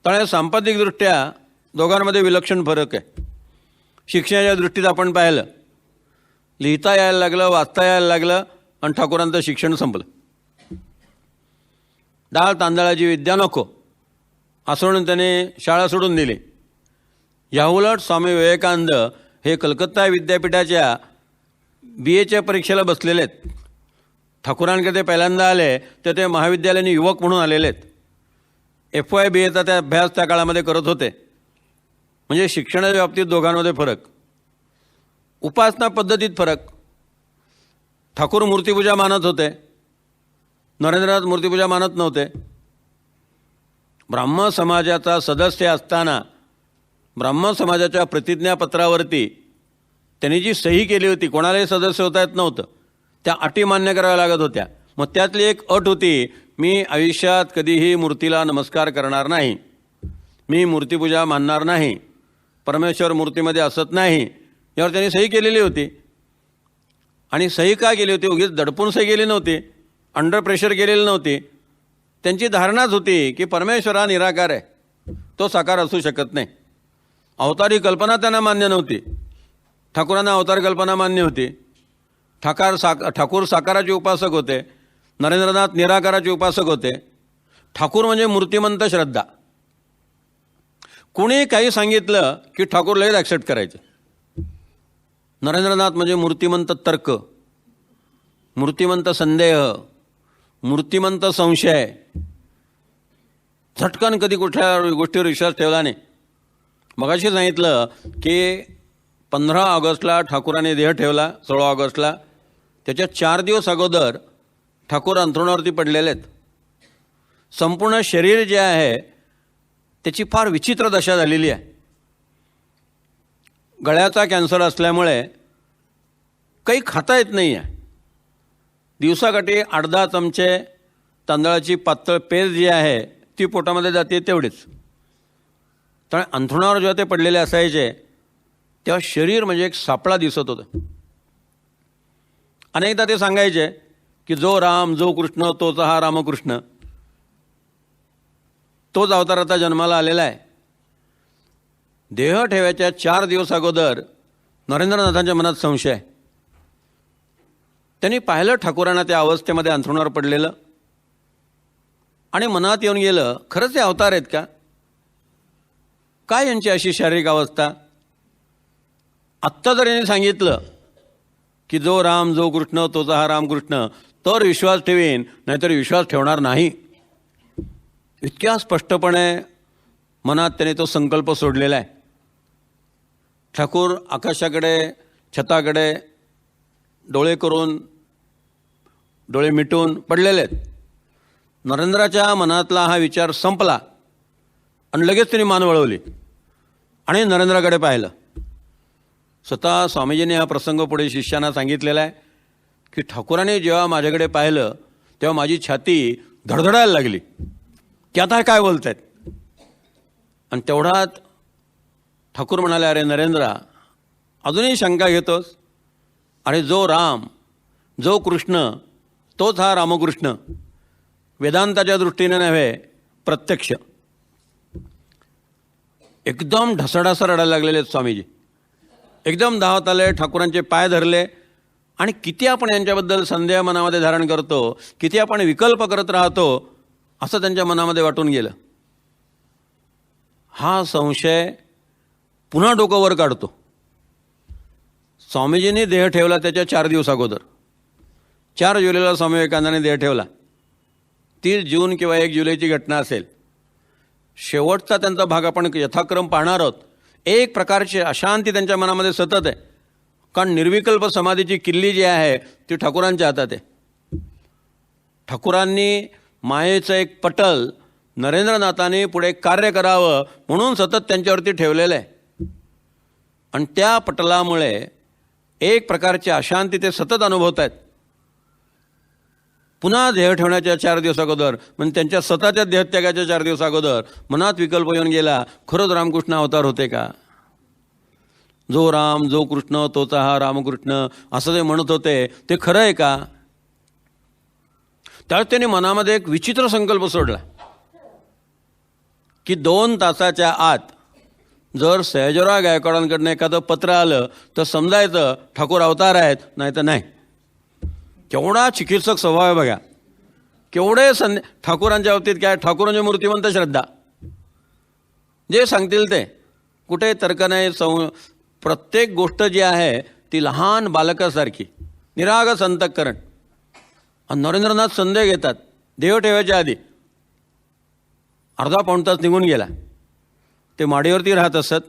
त्यामुळे सांपत्तिकदृष्ट्या दोघांमध्ये विलक्षण फरक आहे. शिक्षणाच्या दृष्टीत आपण पाहिलं, लिहिता यायला लागलं, वाचता यायला लागलं आणि ठाकूरांचं शिक्षण संपलं. डाळ तांदळाची विद्या नको असं म्हणून त्याने शाळा सोडून दिली. याउलट स्वामी विवेकानंद हे कलकत्ता विद्यापीठाच्या BAच्या परीक्षेला बसलेले आहेत. ठाकूरांकडे ते पहिल्यांदा आले तर ते महाविद्यालयाने युवक म्हणून आलेले आहेत. FY BAचा त्या अभ्यास त्या काळामध्ये करत होते. म्हणजे शिक्षणाच्या बाबतीत दोघांमध्ये फरक, उपासना पद्धतीत फरक. ठाकूर मूर्तिपूजा मानत होते, नरेंद्रनाथ मूर्तिपूजा मानत नव्हते. ब्राह्मण समाजाचा सदस्य असताना ब्राह्मण समाजाच्या प्रतिज्ञापत्रावरती त्यांनी जी सही केली होती, कोणालाही सदस्य होता येत नव्हतं, त्या अटी मान्य कराव्या लागत होत्या. मग त्यातली एक अट होती, मी आयुष्यात कधीही मूर्तीला नमस्कार करणार नाही, मी मूर्तिपूजा मानणार नाही, परमेश्वर मूर्तीमध्ये असत नाही, यावर त्यांनी सही केलेली होती. आणि सही का केली होती? उगीच दडपून सही केली नव्हती, अंडर प्रेशर केलेली नव्हती. त्यांची धारणाच होती की परमेश्वर हा निराकार आहे, तो साकार असू शकत नाही. अवतारी कल्पना त्यांना मान्य नव्हती. ठाकूरांना अवतार कल्पना मान्य होती. ठाकूर साकाराचे उपासक होते, नरेंद्रनाथ निराकाराचे उपासक होते. ठाकूर म्हणजे मूर्तिमंत श्रद्धा. कुणी काही सांगितलं की ठाकूर लगेच ॲक्सेप्ट करायचे. नरेंद्रनाथ म्हणजे मूर्तिमंत तर्क, मूर्तिमंत संदेह, मूर्तिमंत संशय. झटकन कधी कुठल्या गोष्टीवर विश्वास ठेवला नाही. मगाशी सांगितलं की 15 ऑगस्टला ठाकूरांनी देह ठेवला, 16 ऑगस्टला. त्याच्या 4 दिवस अगोदर ठाकूर अंथरुणावरती पडलेले आहेत. संपूर्ण शरीर जे आहे त्याची फार विचित्र दशा झालेली आहे. गळ्याचा कॅन्सर असल्यामुळे काही खाता येत नाही आहे. दिवसाकाठी 8-10 चमचे तांदळाची पातळ पेज जी आहे ती पोटामध्ये जाते तेवढीच. तर अंथरुणावर जेव्हा ते पडलेले असायचे तेव्हा शरीर म्हणजे एक सापळा दिसत होतं. अनेकदा ते सांगायचे की जो राम जो कृष्ण तोच हा रामकृष्ण, तोच अवतार आता जन्माला आलेला आहे. देह ठेवायच्या 4 दिवस अगोदर नरेंद्रनाथांच्या मनात संशय आहे. त्यांनी पाहिलं ठाकूरांना त्या अवस्थेमध्ये अंथरुणावर पडलेलं आणि मनात येऊन गेलं, खरंच हे अवतार आहेत का? काय यांची अशी शारीरिक अवस्था? आत्ता जर यांनी सांगितलं की जो राम जो कृष्ण तोचा हा रामकृष्ण, तर विश्वास ठेवीन, नाहीतर विश्वास ठेवणार नाही. इतक्या स्पष्टपणे मनात त्याने तो संकल्प सोडलेला आहे. ठाकूर आकाशाकडे छताकडे डोळे करून डोळे मिटून पडलेले आहेत. नरेंद्राच्या मनातला हा विचार संपला आणि लगेच त्यांनी मान वळवली आणि नरेंद्राकडे पाहिलं. स्वतः स्वामीजींनी हा प्रसंग पुढे शिष्यांना सांगितलेला आहे की ठाकूरांनी जेव्हा माझ्याकडे पाहिलं तेव्हा माझी छाती धडधडायला लागली की आता काय बोलत आहेत. आणि तेवढ्यात ठाकूर म्हणाले, अरे नरेंद्रा, अजूनही शंका घेतोस? अरे जो राम जो कृष्ण तोच हा रामकृष्ण, वेदांताच्या दृष्टीने नव्हे प्रत्यक्ष. एकदम ढसाढसा रडायला लागलेले आहेत स्वामीजी. एकदम धावत आले, ठाकूरांचे पाय धरले आणि किती आपण यांच्याबद्दल संदेह मनामध्ये धारण करतो, किती आपण विकल्प करत राहतो, असं त्यांच्या मनामध्ये वाटून गेलं. हा संशय पुन्हा डोकं वर काढतो. स्वामीजींनी देह ठेवला त्याच्या 4 दिवस अगोदर, 4 जुलैला स्वामी विवेकानंदांनी देह ठेवला. 30 जून किंवा 1 जुलैची घटना असेल. शेवटचा त्यांचा भाग आपण यथाक्रम पाहणार आहोत. एक प्रकारची अशांती त्यांच्या मनामध्ये सतत आहे, कारण निर्विकल्प समाधीची किल्ली जी आहे ती ठाकूरांच्या हातात आहे. ठाकूरांनी मायेचं एक पटल नरेंद्रनाथांनी पुढे कार्य करावं म्हणून सतत त्यांच्यावरती ठेवलेलं आहे. आणि त्या पटलामुळे एक प्रकारची अशांती ते सतत अनुभवत आहेत. पुन्हा देह ठेवण्याच्या 4 दिवस अगोदर, म्हणजे त्यांच्या स्वतःच्या देहत्यागाच्या 4 दिवस अगोदर मनात विकल्प येऊन गेला, खरंच रामकृष्ण अवतार होते का? जो राम जो कृष्ण तोचा हा रामकृष्ण असं जे म्हणत होते ते खरं आहे का? त्यावेळेस त्यांनी मनामध्ये एक विचित्र संकल्प सोडला की 2 तासाच्या आत जर सयाजीराव गायकवाडांकडनं एखादं पत्र आलं तर समजायचं ठाकूर अवतार आहेत, नाही तर नाही. केवढा चिकित्सक स्वभाव आहे बघा. केवढे ठाकूरांच्या बाबतीत काय, ठाकूरांची मूर्तिमंत श्रद्धा, जे सांगतील ते, कुठे तर्क नाही. प्रत्येक गोष्ट जी आहे ती लहान बालकासारखी निरागस अंतःकरण. आणि नरेंद्रनाथ संदेह घेतात. देह ठेवायच्या आधी अर्धा पाऊण तास निघून गेला. ते माडीवरती राहत असत.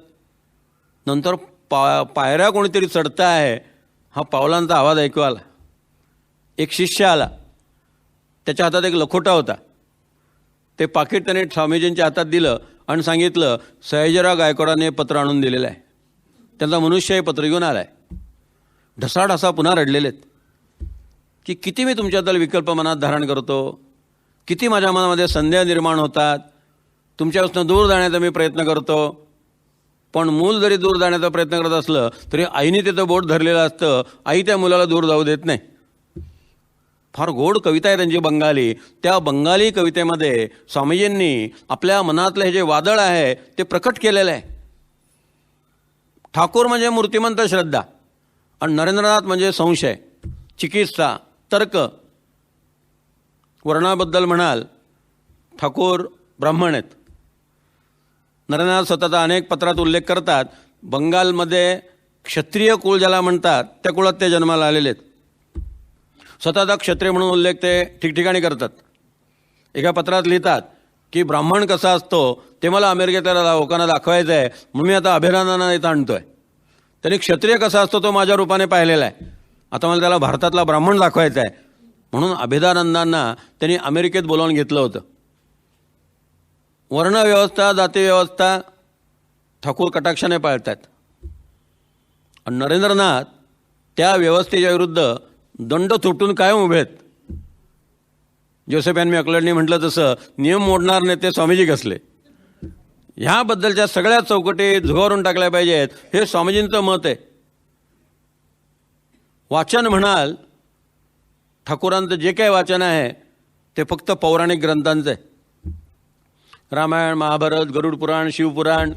नंतर पायऱ्या कोणीतरी चढता आहे हा पावलांचा आवाज ऐकू आला. एक शिष्य आला, त्याच्या हातात एक लखोटा होता. ते पाकिट त्याने स्वामीजींच्या हातात दिलं आणि सांगितलं, सयाजीराव गायकवाडांनी पत्र आणून दिलेलं आहे. त्यांचा मनुष्यही पत्र घेऊन आला आहे. ढसाढसा पुन्हा रडलेले आहेत की किती मी तुमच्याबद्दल विकल्प मनात धारण करतो, किती माझ्या मनामध्ये संदेह निर्माण होतात, तुमच्यापासून दूर जाण्याचा मी प्रयत्न करतो. पण मूल जरी दूर जाण्याचा प्रयत्न करत असलं तरी आईने तिथं बोट धरलेलं असतं. आई त्या मुलाला दूर जाऊ देत नाही. फार गोड कविता आहे त्यांची बंगाली. त्या बंगाली कवितेमध्ये स्वामीजींनी आपल्या मनातलं हे जे वादळ आहे ते प्रकट केलेलं आहे. ठाकूर म्हणजे मूर्तिमंत श्रद्धा आणि नरेंद्रनाथ म्हणजे संशय, चिकित्सा, तर्क. वर्णाबद्दल म्हणाल, ठाकूर ब्राह्मण आहेत. नरेंद्रनाथ स्वतःचा अनेक पत्रात उल्लेख करतात. बंगालमध्ये क्षत्रिय कुळ ज्याला म्हणतात त्या कुळात ते जन्माला आलेले आहेत. स्वतःचा क्षत्रिय म्हणून उल्लेख ते ठिकठिकाणी करतात. एका पत्रात लिहितात की ब्राह्मण कसा असतो ते मला अमेरिकेतल्या लोकांना दाखवायचं आहे, म्हणून मी आता अभिनंदनाने इथं आणतोय. त्यांनी क्षत्रिय कसा असतो तो माझ्या रूपाने पाहिलेला आहे, आता मला त्याला भारतातला ब्राह्मण दाखवायचा आहे, म्हणून अभेदानंदांना त्यांनी अमेरिकेत बोलावून घेतलं होतं. वर्णव्यवस्था, जातीव्यवस्था ठाकूर कटाक्षाने पाळतात. आणि नरेंद्रनाथ त्या व्यवस्थेच्या विरुद्ध दंड तुटून कायम उभे आहेत. जोसेफ एन मॅकलर्डनी म्हटलं तसं नियम मोडणार नेते स्वामीजी कसले. ह्याबद्दलच्या सगळ्या चौकटी झुगारून टाकल्या पाहिजेत, हे स्वामीजींचं मत आहे. वाचन म्हणाल, ठाकूरांचं जे काही वाचन आहे ते फक्त पौराणिक ग्रंथांचं आहे. रामायण, महाभारत, गरुड पुराण, शिवपुराण,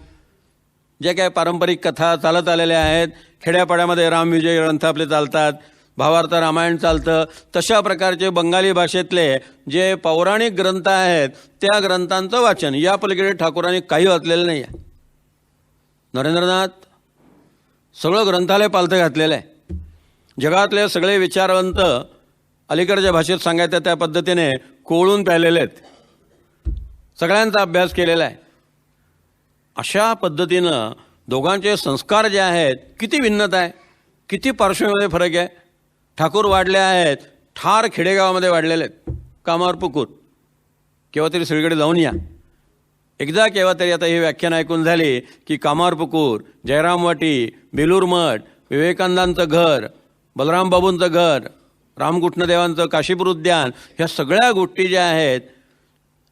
जे काही पारंपरिक कथा चालत आलेल्या आहेत, खेड्यापाड्यामध्ये रामविजय ग्रंथ आपले चालतात, भावार्थ रामायण चालतं, तशा प्रकारचे बंगाली भाषेतले जे पौराणिक ग्रंथ आहेत त्या ग्रंथांचं वाचन, या पलीकडे ठाकूरांनी काही वाचलेलं नाही आहे. नरेंद्रनाथ सगळं ग्रंथालय पालथं घातलेलं आहे. जगातले सगळे विचारवंत अलीकडच्या भाषेत सांगायचं त्या पद्धतीने कोळून प्यालेले आहेत, सगळ्यांचा अभ्यास केलेला आहे. अशा पद्धतीनं दोघांचे संस्कार जे आहेत, किती भिन्नता आहे, किती पार्श्वभूमीमध्ये फरक आहे. ठाकूर वाढले आहेत ठार खेडेगावामध्ये वाढलेले आहेत, कामावर पुकूर. केव्हा तरी सगळीकडे जाऊन या, एकदा केव्हा तरी आता ही व्याख्यान ऐकून झाली की कामावर पुकूर, जयरामवाटी, बेलूर मठ, विवेकानंदांचं घर, बलराम बाबूंचं घर, रामकृष्णदेवांचं काशीपूर उद्यान, ह्या सगळ्या गोष्टी ज्या आहेत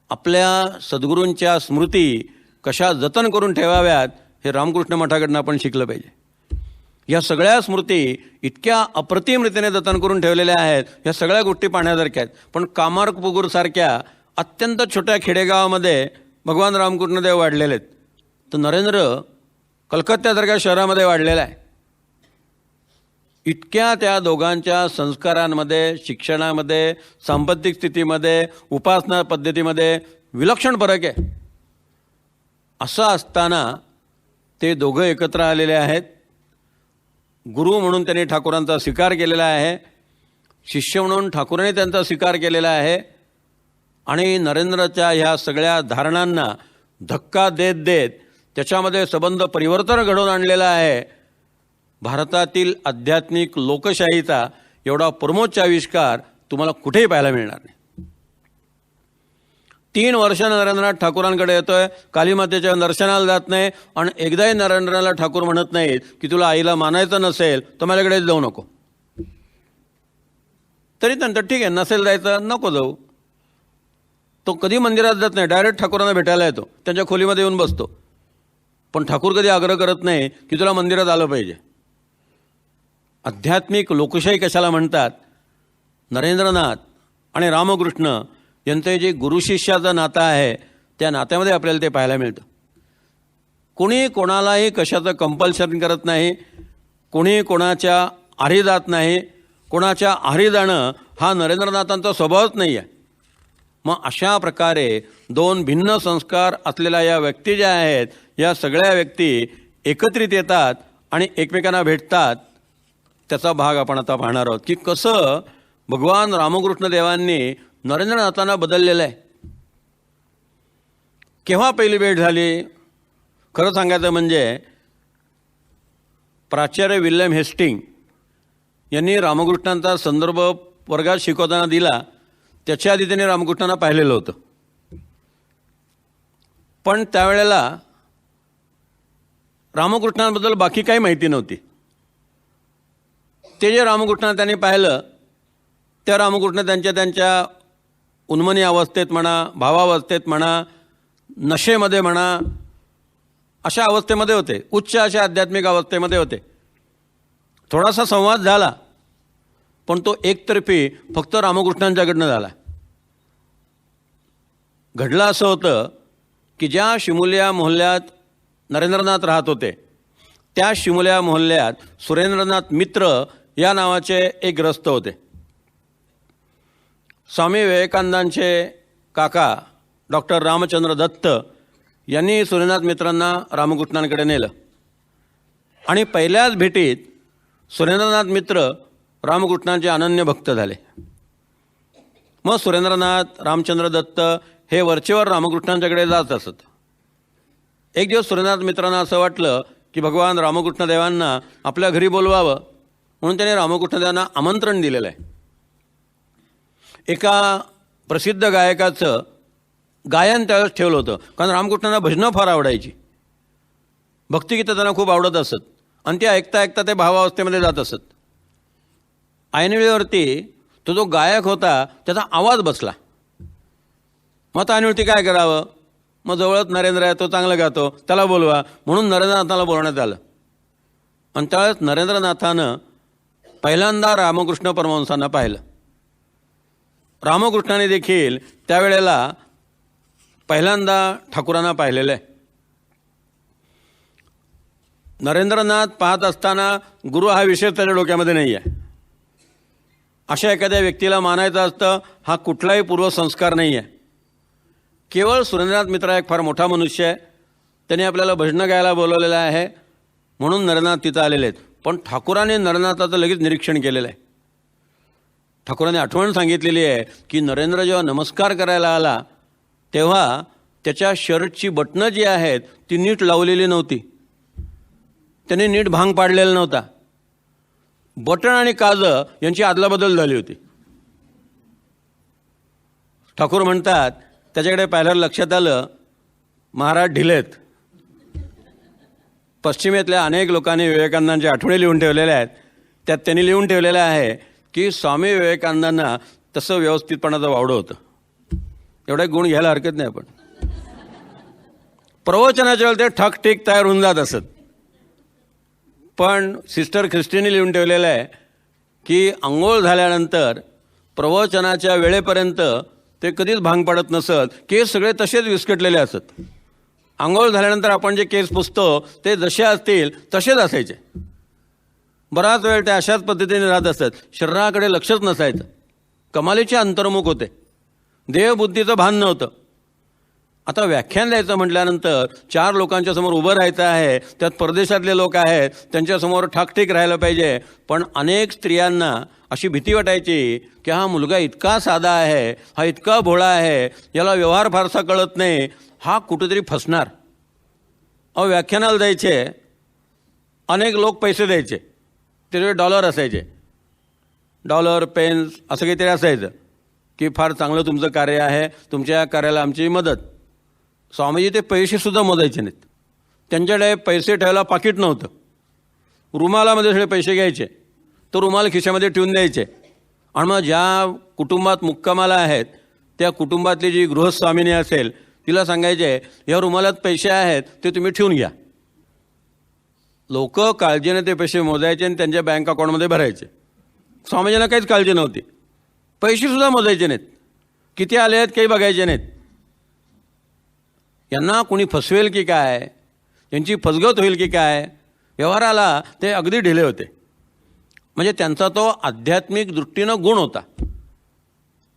आपल्या सद्गुरूंच्या स्मृती कशा जतन करून ठेवाव्यात हे रामकृष्ण मठाकडनं आपण शिकलं पाहिजे. या सगळ्या स्मृती इतक्या अप्रतिम रीतीने जतन करून ठेवलेल्या आहेत, ह्या सगळ्या गोष्टी पाहण्यासारख्या आहेत. पण कामारपुकूरसारख्या अत्यंत छोट्या खेडेगावामध्ये भगवान रामकृष्णदेव वाढलेले आहेत, तर नरेंद्र कलकत्त्यासारख्या शहरामध्ये वाढलेला आहे. इतक्या त्या दोघांच्या संस्कारांमध्ये, शिक्षणामध्ये, सांपत्तिक स्थितीमध्ये, उपासना पद्धतीमध्ये विलक्षण फरक आहे. असं असताना ते दोघं एकत्र आलेले आहेत. गुरु म्हणून त्यांनी ठाकूरांचा स्वीकार केलेला आहे, शिष्य म्हणून ठाकूरांनी त्यांचा स्वीकार केलेला आहे. आणि नरेंद्रच्या ह्या सगळ्या धारणांना धक्का देत देत त्याच्यामध्ये संबंध परिवर्तन घडवून आणलेलं आहे. भारतातील आध्यात्मिक लोकशाहीचा एवढा परमोच्च आविष्कार तुम्हाला कुठेही पाहायला मिळणार नाही. 3 वर्षानं नरेंद्रनाथ ठाकूरांकडे येतोय, कालीमातेच्या दर्शनाला जात नाही, आणि एकदाही नरेंद्रनाथला ठाकूर म्हणत नाहीत की तुला आईला मानायचं नसेल तर माझ्याकडे जाऊ नको. तरी नंतर ठीक आहे, नसेल जायचं नको जाऊ. तो कधी मंदिरात जात नाही, डायरेक्ट ठाकूरांना भेटायला येतो, त्यांच्या खोलीमध्ये येऊन बसतो. पण ठाकूर कधी आग्रह करत नाही की तुला मंदिरात आलं पाहिजे. आध्यात्मिक लोकशाही कशाला म्हणतात? नरेंद्रनाथ आणि रामकृष्ण यांचं जे गुरुशिष्याचं नातं आहे त्या नात्यामध्ये आपल्याला ते पाहायला मिळतं. कोणी कोणालाही कशाचं कंपल्शन करत नाही, कोणी कोणाच्या आहारी जात नाही, कोणाच्या आहारी जाणं हा नरेंद्रनाथांचा स्वभावच नाही आहे. मग अशा प्रकारे 2 भिन्न संस्कार असलेल्या या व्यक्ती ज्या आहेत, या सगळ्या व्यक्ती एकत्रित येतात आणि एकमेकांना भेटतात. त्याचा भाग आपण आता पाहणार आहोत की कसं भगवान रामकृष्ण देवांनी नरेंद्रनाथांना बदललेलं आहे. केव्हा पहिली भेट झाली? खरं सांगायचं म्हणजे प्राचार्य विल्यम हेस्टिंग यांनी रामकृष्णांचा संदर्भ वर्गात शिकवताना दिला, त्याच्या आधी त्यांनी रामकृष्णांना पाहिलेलं होतं. पण त्यावेळेला रामकृष्णांबद्दल बाकी काही माहिती नव्हती. ते जे रामकृष्णांना त्यांनी पाहिलं त्या रामकृष्ण त्यांच्या उन्मनी अवस्थेत म्हणा, भावावस्थेत म्हणा, नशेमध्ये म्हणा, अशा अवस्थेमध्ये होते, उच्च अशा आध्यात्मिक अवस्थेमध्ये होते. थोडासा संवाद झाला पण तो एकतर्फी फक्त रामकृष्णांच्याकडनं झाला. घडलं असं होतं की ज्या शिमुल्या मोहल्ल्यात नरेंद्रनाथ राहत होते त्या शिमुल्या मोहल्ल्यात सुरेंद्रनाथ मित्र या नावाचे एक ग्रस्त होते. स्वामी विवेकानंदांचे काका डॉक्टर रामचंद्र दत्त यांनी सुरेंद्रनाथ मित्रांना रामकृष्णांकडे नेलं आणि पहिल्याच भेटीत सुरेंद्रनाथ मित्र रामकृष्णांचे अनन्य भक्त झाले. मग सुरेंद्रनाथ, रामचंद्र दत्त हे वरचेवर रामकृष्णांच्याकडे जात असत. एक दिवस सुरेंद्रनाथ मित्रांना असं वाटलं की भगवान रामकृष्ण देवांना आपल्या घरी बोलवावं, म्हणून त्याने रामकृष्ण देवांना आमंत्रण दिलेलं आहे. एका प्रसिद्ध गायकाचं गायन त्यावेळेस ठेवलं होतं, कारण रामकृष्णांना भजनं फार आवडायची, भक्तिगीतं त्यांना खूप आवडत असत आणि ते ऐकता ऐकता ते भावावस्थेमध्ये जात असत. ऐनवेळेवरती तो जो गायक होता त्याचा आवाज बसला. मग आता ऐनवेळी काय करावं, मग जवळच नरेंद्र आहे, तो चांगला गातो, त्याला बोलवा, म्हणून नरेंद्रनाथाला बोलवण्यात आलं. आणि त्यावेळेस नरेंद्रनाथानं पहिल्यांदा रामकृष्ण परमहंसांना पाहिलं. रामकृष्णाने देखील त्यावेळेला पहिल्यांदा ठाकूरांना पाहिलेलं आहे. नरेंद्रनाथ पाहत असताना गुरु हा विषय त्याच्या डोक्यामध्ये नाही आहे. अशा एखाद्या व्यक्तीला मानायचं असतं, हा कुठलाही पूर्वसंस्कार नाही आहे. केवळ सुरेंद्रनाथ मित्र एक फार मोठा मनुष्य आहे, त्याने आपल्याला भजनं गायला बोलवलेलं आहे म्हणून नरेंद्रनाथ तिथं आलेले आहेत. पण ठाकूरांनी नरेंद्रनाथाचं लगेच निरीक्षण केलेलं आहे. ठाकूरांनी आठवण सांगितलेली आहे की नरेंद्र जेव्हा नमस्कार करायला आला तेव्हा त्याच्या शर्टची बटणं जी आहेत ती नीट लावलेली नव्हती, त्याने नीट भांग पाडलेला नव्हता. बटण आणि काजं यांची अदलाबदल झाली होती. ठाकूर म्हणतात त्याच्याकडे पाहिल्यावर लक्षात आलं महाराज ढिलेत. पश्चिमेतल्या अनेक लोकांनी विवेकानंदांच्या आठवणी लिहून ठेवलेल्या आहेत. त्यात त्यांनी लिहून ठेवलेलं आहे की स्वामी विवेकानंदांना तसं व्यवस्थितपणाचं वावडं होतं. एवढा गुण घ्यायला हरकत नाही. आपण प्रवचनाच्या वेळेला ते ठकठीक तयार होऊन जात असत. पण सिस्टर ख्रिस्टीने लिहून ठेवलेलं आहे की आंघोळ झाल्यानंतर प्रवचनाच्या वेळेपर्यंत ते कधीच भांग पाडत नसत. केस सगळे तसेच विस्कटलेले असत. आंघोळ झाल्यानंतर आपण जे केस पुसतो ते जसे असतील तसेच असायचे. बराच वेळ ते अशाच पद्धतीने राहत असत. शरीराकडे लक्षच नसायचं. कमालीचे अंतर्मुख होते. देहबुद्धीचं भान नव्हतं. आता व्याख्यान द्यायचं म्हटल्यानंतर 4 लोकांच्या समोर उभं राहायचं आहे, त्यात परदेशातले लोक आहेत, त्यांच्यासमोर ठाकठीक राहायला पाहिजे. पण अनेक स्त्रियांना अशी भीती वाटायची की हा मुलगा इतका साधा आहे, हा इतका भोळा आहे, याला व्यवहार फारसा कळत नाही, हा कुठेतरी फसणार. व्याख्यानाला द्यायचे, अनेक लोक पैसे द्यायचे, त्याचे डॉलर असायचे, डॉलर पेन्स असं काहीतरी असायचं की फार चांगलं तुमचं कार्य आहे, तुमच्या कार्याला आमची मदत. स्वामीजी ते पैसेसुद्धा मोजायचे नाहीत. त्यांच्याकडे पैसे ठेवायला पाकिट नव्हतं. रुमालामध्ये सगळे पैसे घ्यायचे, तो रुमाल खिशामध्ये ठेवून द्यायचे. आणि मग ज्या कुटुंबात मुक्कामाला आहेत त्या कुटुंबातली जी गृहस्वामिनी असेल तिला सांगायचे या रुमालात पैसे आहेत ते तुम्ही ठेवून घ्या. लोक काळजीने ते पैसे मोजायचे आणि त्यांच्या बँक अकाउंटमध्ये भरायचे. स्वामीजींना काहीच काळजी नव्हती. पैसेसुद्धा मोजायचे नाहीत, किती आले आहेत काही बघायचे नाहीत. यांना कुणी फसवेल की काय, यांची फसगत होईल की काय, व्यवहाराला ते अगदी ढिले होते. म्हणजे त्यांचा तो आध्यात्मिक दृष्टीनं गुण होता.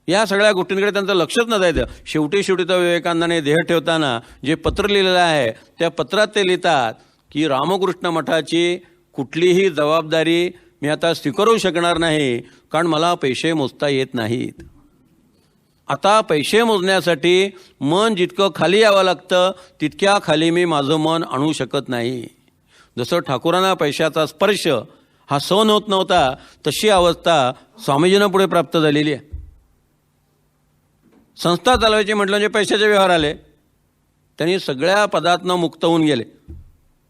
या सगळ्या गोष्टींकडे त्यांचं लक्षच नसायचं. शेवटी तर विवेकानंदाने देह ठेवताना जे पत्र लिहिलेलं आहे त्या पत्रात ते लिहितात की रामकृष्ण मठाची कुठलीही जबाबदारी मी आता स्वीकारू शकणार नाही, कारण मला पैसे मोजता येत नाहीत. आता पैसे मोजण्यासाठी मन जितकं खाली यावं लागतं तितक्या खाली मी माझं मन आणू शकत नाही. जसं ठाकूरांना पैशाचा स्पर्श हा सहन होत नव्हता तशी अवस्था स्वामीजींना पुढे प्राप्त झालेली आहे. संस्था चालवायची म्हटलं म्हणजे पैशाचे व्यवहार आले. त्यांनी सगळ्या पदातनं मुक्त होऊन गेले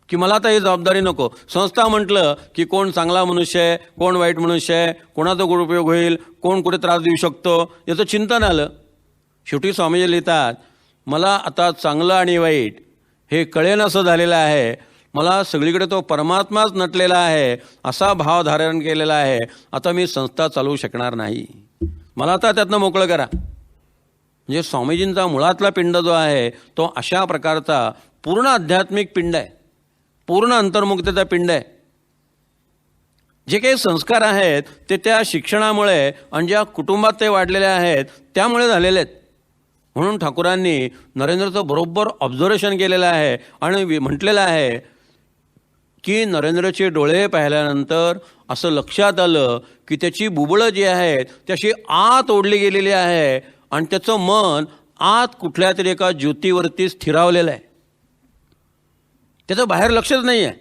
की मला आता ही जबाबदारी नको. संस्था म्हटलं की कोण चांगला मनुष्य आहे, कोण वाईट मनुष्य आहे, कोणाचा दुरुपयोग होईल, कोण कुठे त्रास देऊ शकतो, याचं चिंतन आलं. शेवटी स्वामीजी लिहितात मला आता चांगलं आणि वाईट हे कळेनासं झालेलं आहे. मला सगळीकडे तो परमात्माच नटलेला आहे असा भाव धारण केलेला आहे. आता मी संस्था चालवू शकणार नाही, मला आता त्यातनं मोकळं करा. म्हणजे स्वामीजींचा मुळातला पिंड जो आहे तो अशा प्रकारचा पूर्ण आध्यात्मिक पिंड आहे, पूर्ण अंतर्मुक्तेचा पिंड आहे. जे काही संस्कार आहेत ते त्या शिक्षणामुळे आणि ज्या कुटुंबात ते वाढलेले आहेत त्यामुळे झालेले आहेत. म्हणून ठाकूरांनी नरेंद्रचं बरोबर ऑब्झर्वेशन केलेलं आहे आणि म्हटलेलं आहे की नरेंद्रचे डोळे पाहिल्यानंतर असं लक्षात आलं की त्याची बुबळं जी आहेत त्याची आत ओढली गेलेली आहे आणि त्याचं मन आत कुठल्या तरी एका ज्योतीवरती स्थिरावलेला आहे. त्याचं बाहेर लक्षच नाही आहे.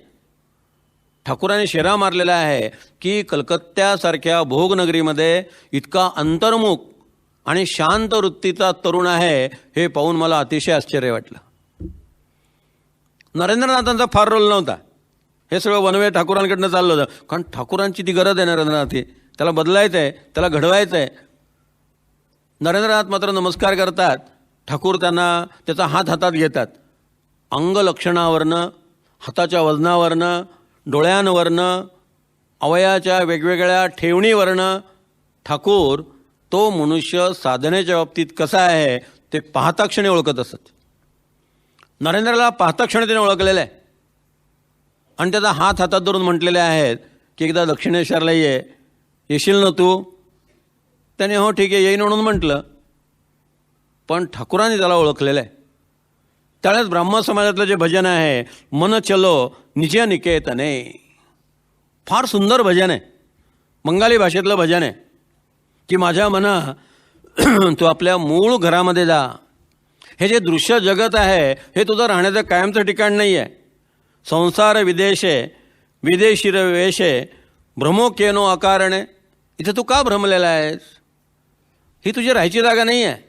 ठाकूरांनी शेरा मारलेला आहे की कलकत्त्यासारख्या भोगनगरीमध्ये इतका अंतर्मुख आणि शांत वृत्तीचा तरुण आहे, हे पाहून मला अतिशय आश्चर्य वाटलं. नरेंद्रनाथांचा फार रोल नव्हता. हे सगळं वनवे ठाकूरांकडनं चाललं होतं, कारण ठाकूरांची ती गरज आहे नरेंद्रनाथ, त्याला बदलायचं आहे, त्याला घडवायचं आहे. नरेंद्रनाथ मात्र नमस्कार करतात. ठाकूर त्यांना त्याचा हात हातात घेतात. अंगलक्षणावरनं, हाताच्या वजनावरनं, डोळ्यांवरनं, अवयाच्या वेगवेगळ्या ठेवणीवरनं ठाकूर तो मनुष्य साधनेच्या बाबतीत कसा आहे ते पाहता क्षणी ओळखत असत. नरेंद्रला पाहता क्षणी त्याने ओळखलेलं आहे आणि त्याचा हात हातात धरून म्हटलेले आहेत की एकदा दक्षिणेश्वरला येशील ना तू. त्याने हो ठीक आहे येईन म्हणून म्हटलं, पण ठाकूरांनी त्याला ओळखलेलं आहे. त्यावेळेस ब्राह्मण समाजातलं जे भजन आहे, मन चलो निज निकेतने, फार सुंदर भजन आहे. बंगाली भाषेतलं भजन आहे की माझ्या मना तू आपल्या मूळ घरामध्ये जा. हे जे दृश्य जगत आहे हे तुझं राहण्याचं कायमचं ठिकाण नाही आहे. संसार विदेशे विदेशीर वेशे भ्रमो केनो अकारणे. इथे तू का भ्रमलेला आहेस? ही तुझी राहायची जागा नाही आहे.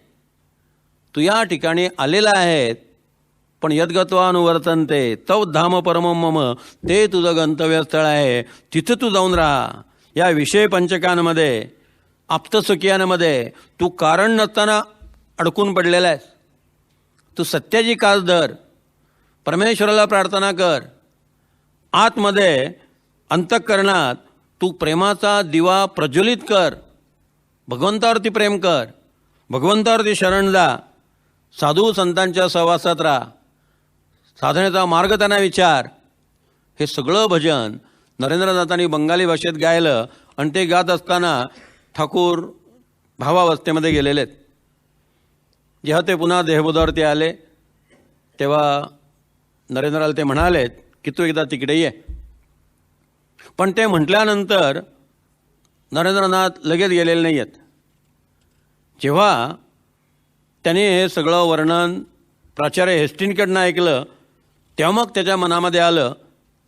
तू या ठिकाणी आलेला आहे, पण यद्गत्वानुवर्तन्ते तव धाम परमं मम, ते तुझं गंतव्यस्थळ आहे. तिथं तू जाऊन राहा. या विषय पंचकांमध्ये, आप्तसुखियांमध्ये तू कारण नसताना अडकून पडलेला आहेस. तू सत्याची कास धर, परमेश्वराला प्रार्थना कर. आतमध्ये अंतःकरणात तू प्रेमाचा दिवा प्रज्वलित कर. भगवंतावरती प्रेम कर, भगवंतावरती शरण जा, साधू संतांच्या सहवासात राहा, साधनेचा मार्ग त्यांना विचार. हे सगळं भजन नरेंद्रनाथांनी बंगाली भाषेत गायलं आणि ते गात असताना ठाकूर भावावस्थेमध्ये गेलेले आहेत. जेव्हा ते पुन्हा देहबोधावरती आले तेव्हा नरेंद्राला ते म्हणालेत की तू एकदा तिकडे ये. पण ते म्हटल्यानंतर नरेंद्रनाथ लगेच गेलेले नाही आहेत. जेव्हा त्याने हे सगळं वर्णन प्राचार्य हेस्टिंगकडनं ऐकलं तेव्हा मग त्याच्या मनामध्ये आलं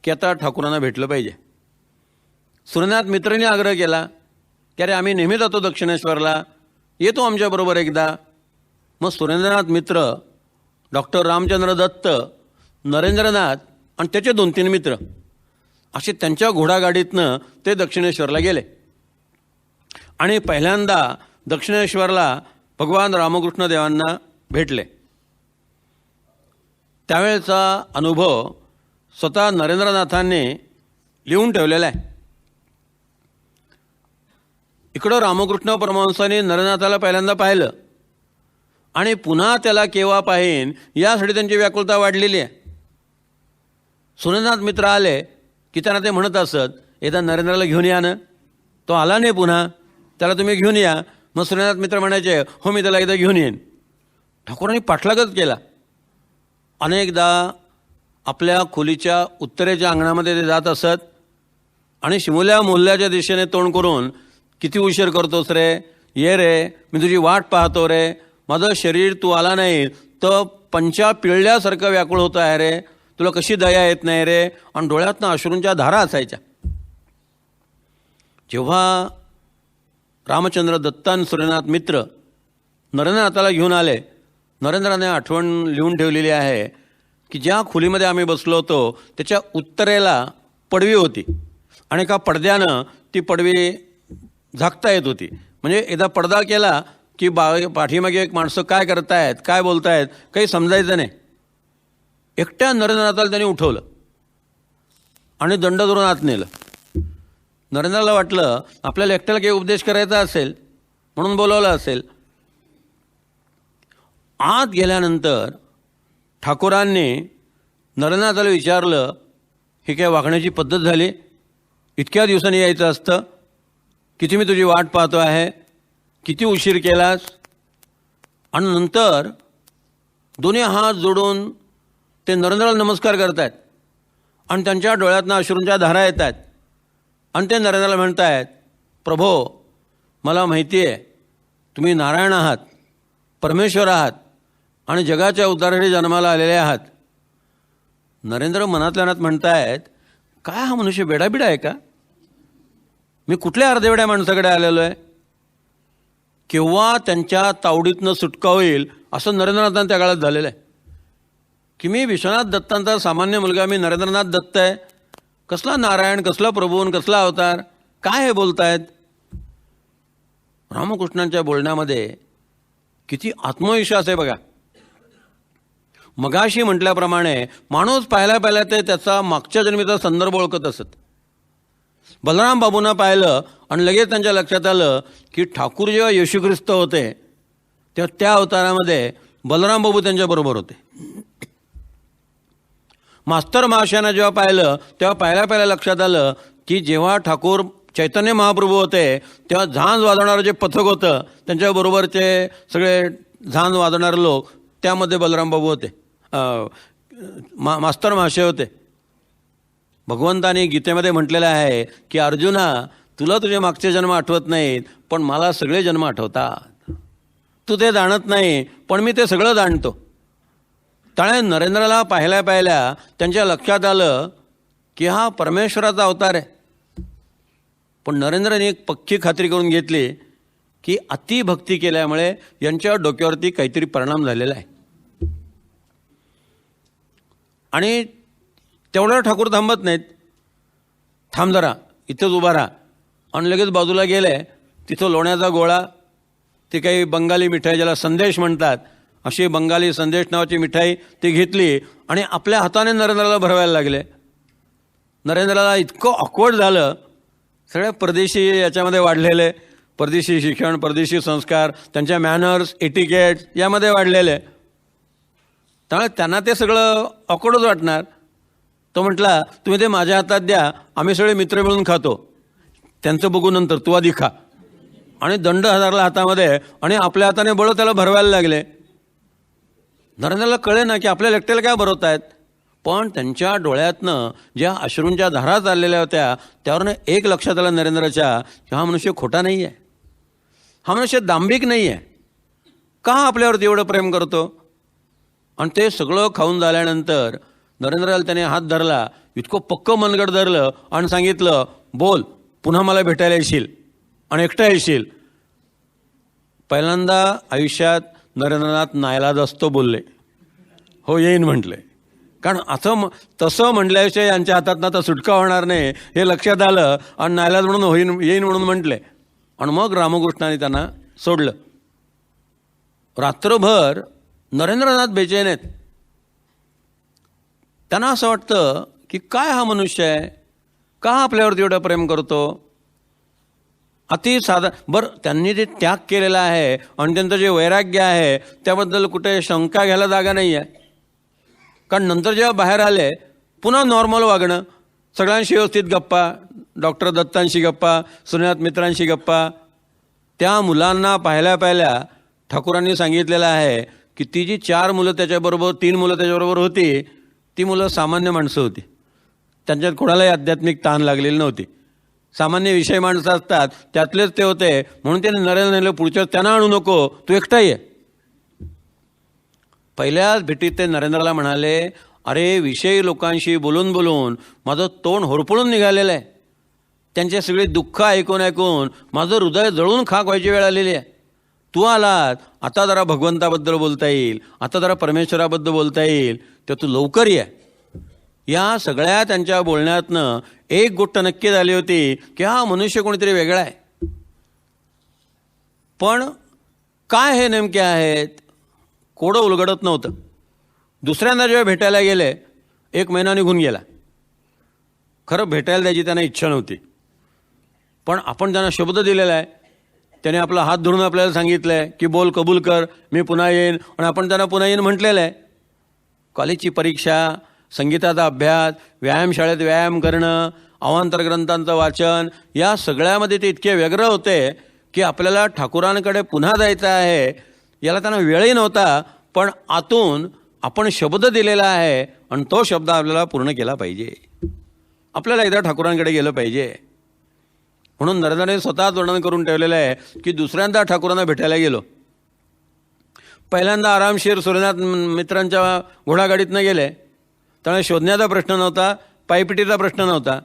की आता ठाकूरांना भेटलं पाहिजे. सूर्यनाथ मित्रांनी आग्रह केला की अरे आम्ही नेहमी जातो दक्षिणेश्वरला, येतो आमच्याबरोबर एकदा. मग सुरेंद्रनाथ मित्र, डॉक्टर रामचंद्र दत्त, नरेंद्रनाथ आणि त्याचे 2-3 मित्र असे त्यांच्या घोडागाडीतनं ते दक्षिणेश्वरला गेले. आणि पहिल्यांदा दक्षिणेश्वरला भगवान रामकृष्ण देवांना भेटले. त्यावेळेचा अनुभव स्वतः नरेंद्रनाथांनी लिहून ठेवलेला आहे. इकडं रामकृष्ण परमहंसांनी नरेंद्रनाथाला पहिल्यांदा पाहिलं आणि पुन्हा त्याला केव्हा पाहीन यासाठी त्यांची व्याकुलता वाढलेली आहे. सुरेंद्रनाथ मित्र आले की त्यांना ते म्हणत असत, एकदा नरेंद्राला घेऊन या ना. तो आला नाही पुन्हा, त्याला तुम्ही घेऊन या. मग सुरेंद्रनाथ मित्र म्हणायचे हो मी त्याला एकदा घेऊन येईन. ठाकूरांनी पाठलागच केला. अनेकदा आपल्या खोलीच्या उत्तरेच्या अंगणामध्ये ते जात असत आणि शिमोल्या मोहल्ल्याच्या दिशेने तोंड करून, किती उशीर करतोस रे, ये रे, मी तुझी वाट पाहतो रे, माझं शरीर तू आला नाही तर पंचा पिळल्यासारखं व्याकुळ होतं आहे रे, तुला कशी दया येत नाही रे. आणि डोळ्यातनं अश्रूंच्या धारा असायच्या. जेव्हा रामचंद्र दत्तान सूर्यनाथ मित्र नरेंद्रनाथाला घेऊन आले, नरेंद्राने आठवण लिहून ठेवलेली आहे की ज्या खोलीमध्ये आम्ही बसलो होतो त्याच्या उत्तरेला पडवी होती आणि एका पडद्यानं ती पडवी झाकता येत होती. म्हणजे एकदा पडदा केला की पाठीमागे एक माणसं काय करतायत, काय बोलतायत, काही समजायचं नाही. एकट्या नरेंद्रनाथाला त्यांनी उठवलं आणि दंड धरून आत नेलं. नरेंद्राला वाटलं आपल्याला एकट्याला काही उपदेश करायचा असेल म्हणून बोलवलं असेल. आत गेल्यानंतर ठाकूरांनी नरेंद्रनाथाला विचारलं, ही काय वागण्याची पद्धत झाली? इतक्या दिवसांनी यायचं असतं, किती मी तुझी वाट पाहतो आहे, किती उशीर केलास. आणि नंतर दोन्ही हात जोडून ते नरेंद्राला नमस्कार करतायत आणि त्यांच्या डोळ्यातनं अश्रूंच्या धारा येत आहेत. आणि ते नरेंद्राला म्हणत आहेत, प्रभो मला माहिती आहे तुम्ही नारायण आहात, परमेश्वर आहात, आणि जगाच्या उद्धारासाठी जन्माला आलेले आहात. नरेंद्र मनातल्या मनात म्हणतायत, काय हा मनुष्य बेडाबिडा आहे का? मी कुठल्या अर्धेवेड्या माणसाकडे आलेलो आहे? केव्हा त्यांच्या तावडीतनं सुटका होईल असं नरेंद्रनाथांना त्या काळात झालेलं आहे की मी विश्वनाथ दत्तांचा सामान्य मुलगा, मी नरेंद्रनाथ दत्त आहे. कसला नारायण, कसला प्रभू, कसला अवतार, काय हे बोलतायत? रामकृष्णांच्या बोलण्यामध्ये किती आत्मविश्वास आहे बघा. मगाशी म्हटल्याप्रमाणे माणूस पाहिल्या ते त्याचा मागच्या जन्मीचा संदर्भ ओळखत असत. बलराम बाबूंना पाहिलं आणि लगेच त्यांच्या लक्षात आलं की ठाकूर जेव्हा येशू ख्रिस्त होते तेव्हा त्या अवतारामध्ये बलराम बाबू त्यांच्याबरोबर होते. मास्तर महाशयांना जेव्हा पाहिलं तेव्हा पहिल्या लक्षात आलं की जेव्हा ठाकूर चैतन्य महाप्रभू होते तेव्हा झांज वाजवणारं जे पथक होतं त्यांच्याबरोबरचे सगळे झांज वाजवणारे लोक, त्यामध्ये बलराम बाबू होते, मास्तर महाशय होते. भगवंताने गीतेमध्ये म्हटलेलं आहे की अर्जुना, तुला तुझे मागचे जन्म आठवत नाहीत, पण मला सगळे जन्म आठवतात. तू ते जाणत नाही, पण मी ते सगळं जाणतो. त्यामुळे नरेंद्राला पाहिल्या त्यांच्या लक्षात आलं की हा परमेश्वराचा अवतार आहे. पण नरेंद्रने एक पक्की खात्री करून घेतली की अतिभक्ती केल्यामुळे यांच्या डोक्यावरती काहीतरी परिणाम झालेला आहे. आणि तेवढं ठाकूर थांबत नाहीत. थांब जरा, इथंच उभा राहा. आणि लगेच बाजूला गेले. तिथं लोण्याचा गोळा, ती काही बंगाली मिठाई ज्याला संदेश म्हणतात, अशी बंगाली संदेश नावाची मिठाई ती घेतली आणि आपल्या हाताने नरेंद्राला भरवायला लागले. नरेंद्राला इतकं ऑकवर्ड झालं. सगळ्या परदेशी याच्यामध्ये वाढलेले, परदेशी शिक्षण, परदेशी संस्कार, त्यांच्या मॅनर्स, एटिकेट्स यामध्ये वाढलेले. त्यामुळे त्यांना ते सगळं ऑकवर्डच वाटणार. तो म्हटला, तुम्ही ते माझ्या हातात द्या, आम्ही सगळे मित्र मिळून खातो. त्यांचं बघू नंतर, तू आधी खा. आणि दंड हजारला हातामध्ये आणि आपल्या हाताने बळ त्याला भरवायला लागले. नरेंद्रला कळे ना की आपल्या एकट्याला काय भरवत आहेत. पण त्यांच्या डोळ्यातनं ज्या अश्रूंच्या धारा चाललेल्या होत्या त्यावरनं एक लक्षात आलं नरेंद्राच्या की हा मनुष्य खोटा नाही आहे, हा मनुष्य दांभिक नाही आहे. का आपल्यावरती एवढं प्रेम करतो? आणि ते सगळं खाऊन झाल्यानंतर नरेंद्राला त्याने हात धरला, इतकं पक्कं मनगट धरलं आणि सांगितलं, बोल, पुन्हा मला भेटायला येशील आणि एकटा येशील. पहिल्यांदा आयुष्यात नरेंद्रनाथ नाईलाज असतो बोलले, हो येईन म्हटले. कारण असं तसं म्हटल्याविषयी यांच्या हातात आता सुटका होणार नाही हे लक्षात आलं आणि नाईलाज म्हणून येईन म्हणून म्हटले. आणि मग रामकृष्णाने त्यांना सोडलं. रात्रभर नरेंद्रनाथ बेचैन आहेत. त्यांना असं वाटतं की काय हा मनुष्य आहे, का आपल्यावरती एवढं प्रेम करतो. अति बरं, त्यांनी जे त्याग केलेला आहे आणि त्यांचं जे वैराग्य आहे त्याबद्दल कुठे शंका घ्यायला जागा नाही आहे. कारण नंतर जेव्हा बाहेर आले पुन्हा नॉर्मल वागणं, सगळ्यांशी व्यवस्थित गप्पा, डॉक्टर दत्तांशी गप्पा, सुनिनाथ मित्रांशी गप्पा. त्या मुलांना पाहिल्या ठाकूरांनी सांगितलेलं आहे की ती जी 4 मुलं त्याच्याबरोबर, 3 मुलं त्याच्याबरोबर होती, ती मुलं सामान्य माणसं होती. त्यांच्यात कोणालाही आध्यात्मिक ताण लागलेली नव्हती. सामान्य विषय माणसं असतात त्यातलेच ते होते. म्हणून त्याने नरेंद्र पुढच्या त्यांना आणू नको, तू एकटा ये. पहिल्याच भेटीत ते नरेंद्रला म्हणाले, अरे विषयी लोकांशी बोलून बोलून माझं तोंड होरपळून निघालेलं आहे. त्यांचे सगळे दुःख ऐकून माझं हृदय जळून खाक व्हायची वेळ आलेली आहे. तू आलात, आता जरा भगवंताबद्दल बोलता येईल, आता जरा परमेश्वराबद्दल बोलता येईल, तर तू लवकर ये. या सगळ्या त्यांच्या बोलण्यातनं एक गोष्ट नक्की झाली होती की हा मनुष्य कोणीतरी वेगळा आहे. पण काय हे नेमके आहेत कोडं उलगडत नव्हतं. दुसऱ्यांदा जेव्हा भेटायला गेले 1 महिना निघून गेला. खरं भेटायला द्यायची त्यांना इच्छा नव्हती, पण आपण त्यांना शब्द दिलेला आहे. त्याने आपला हात धरून आपल्याला सांगितलं आहे की बोल, कबूल कर, मी पुन्हा येईन. आणि आपण त्यांना पुन्हा येईन म्हटलेलं आहे. कॉलेजची परीक्षा, संगीताचा अभ्यास, व्यायामशाळेत व्यायाम करणं, अवांतर ग्रंथांचं वाचन, या सगळ्यामध्ये ते इतके व्यग्र होते की आपल्याला ठाकूरांकडे पुन्हा जायचं आहे याला त्यांना वेळही नव्हता. पण आतून आपण शब्द दिलेला आहे आणि तो शब्द आपल्याला पूर्ण केला पाहिजे. आपल्याला एकदा ठाकूरांकडे गेलं पाहिजे. म्हणून नरेंद्रने स्वतःच वर्णन करून ठेवलेलं आहे की दुसऱ्यांदा ठाकूरांना भेटायला गेलो. पहिल्यांदा आरामशीर सूर्यनाथ मित्रांच्या घोडागाडीतनं गेले. त्यामुळे शोधण्याचा प्रश्न नव्हता, पायपिटीचा प्रश्न नव्हता.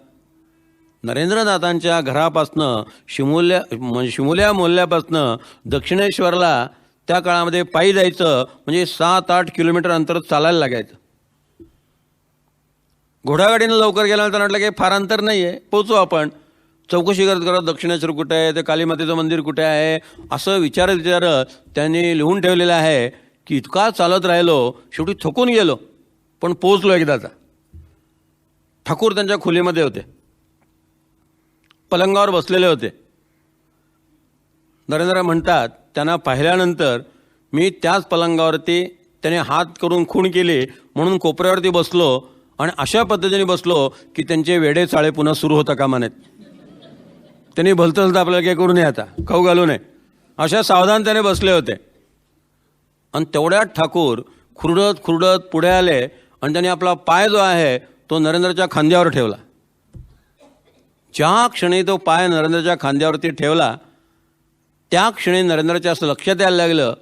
नरेंद्रनाथांच्या घरापासनं शिमुल्या मोहल्ल्यापासनं दक्षिणेश्वरला त्या काळामध्ये पायी जायचं म्हणजे 7-8 किलोमीटर अंतर चालायला लागायचं. घोडागाडीनं लवकर गेल्यानंतर म्हटलं की फार अंतर नाही आहे, पोचू आपण. चौकशी करत करत दक्षिणेश्वर कुठे आहे, ते कालीमातेचं मंदिर कुठे आहे, असं विचारत त्यांनी लिहून ठेवलेलं आहे की इतका चालत राहिलो, शेवटी थकून गेलो, पण पोचलो एकदाचा. ठाकूर त्यांच्या खोलीमध्ये होते, पलंगावर बसलेले होते. नरेंद्र म्हणतात, त्यांना पाहिल्यानंतर मी त्याच पलंगावरती त्याने हात करून खूण केली म्हणून कोपऱ्यावरती बसलो आणि अशा पद्धतीने बसलो की त्यांचे वेडे चाळे पुन्हा सुरू होता कामा नयेत. त्यांनी भलतं आपल्याला काय करू नये, आता खाऊ घालू नये, अशा सावधानतेने बसले होते. आणि तेवढ्यात ठाकूर खुरडत खुरडत पुढे आले आणि त्यांनी आपला पाय जो आहे तो नरेंद्रच्या खांद्यावर ठेवला. ज्या क्षणी तो पाय नरेंद्रच्या खांद्यावरती ठेवला त्या क्षणी नरेंद्रच्या असं लक्षात यायला लागलं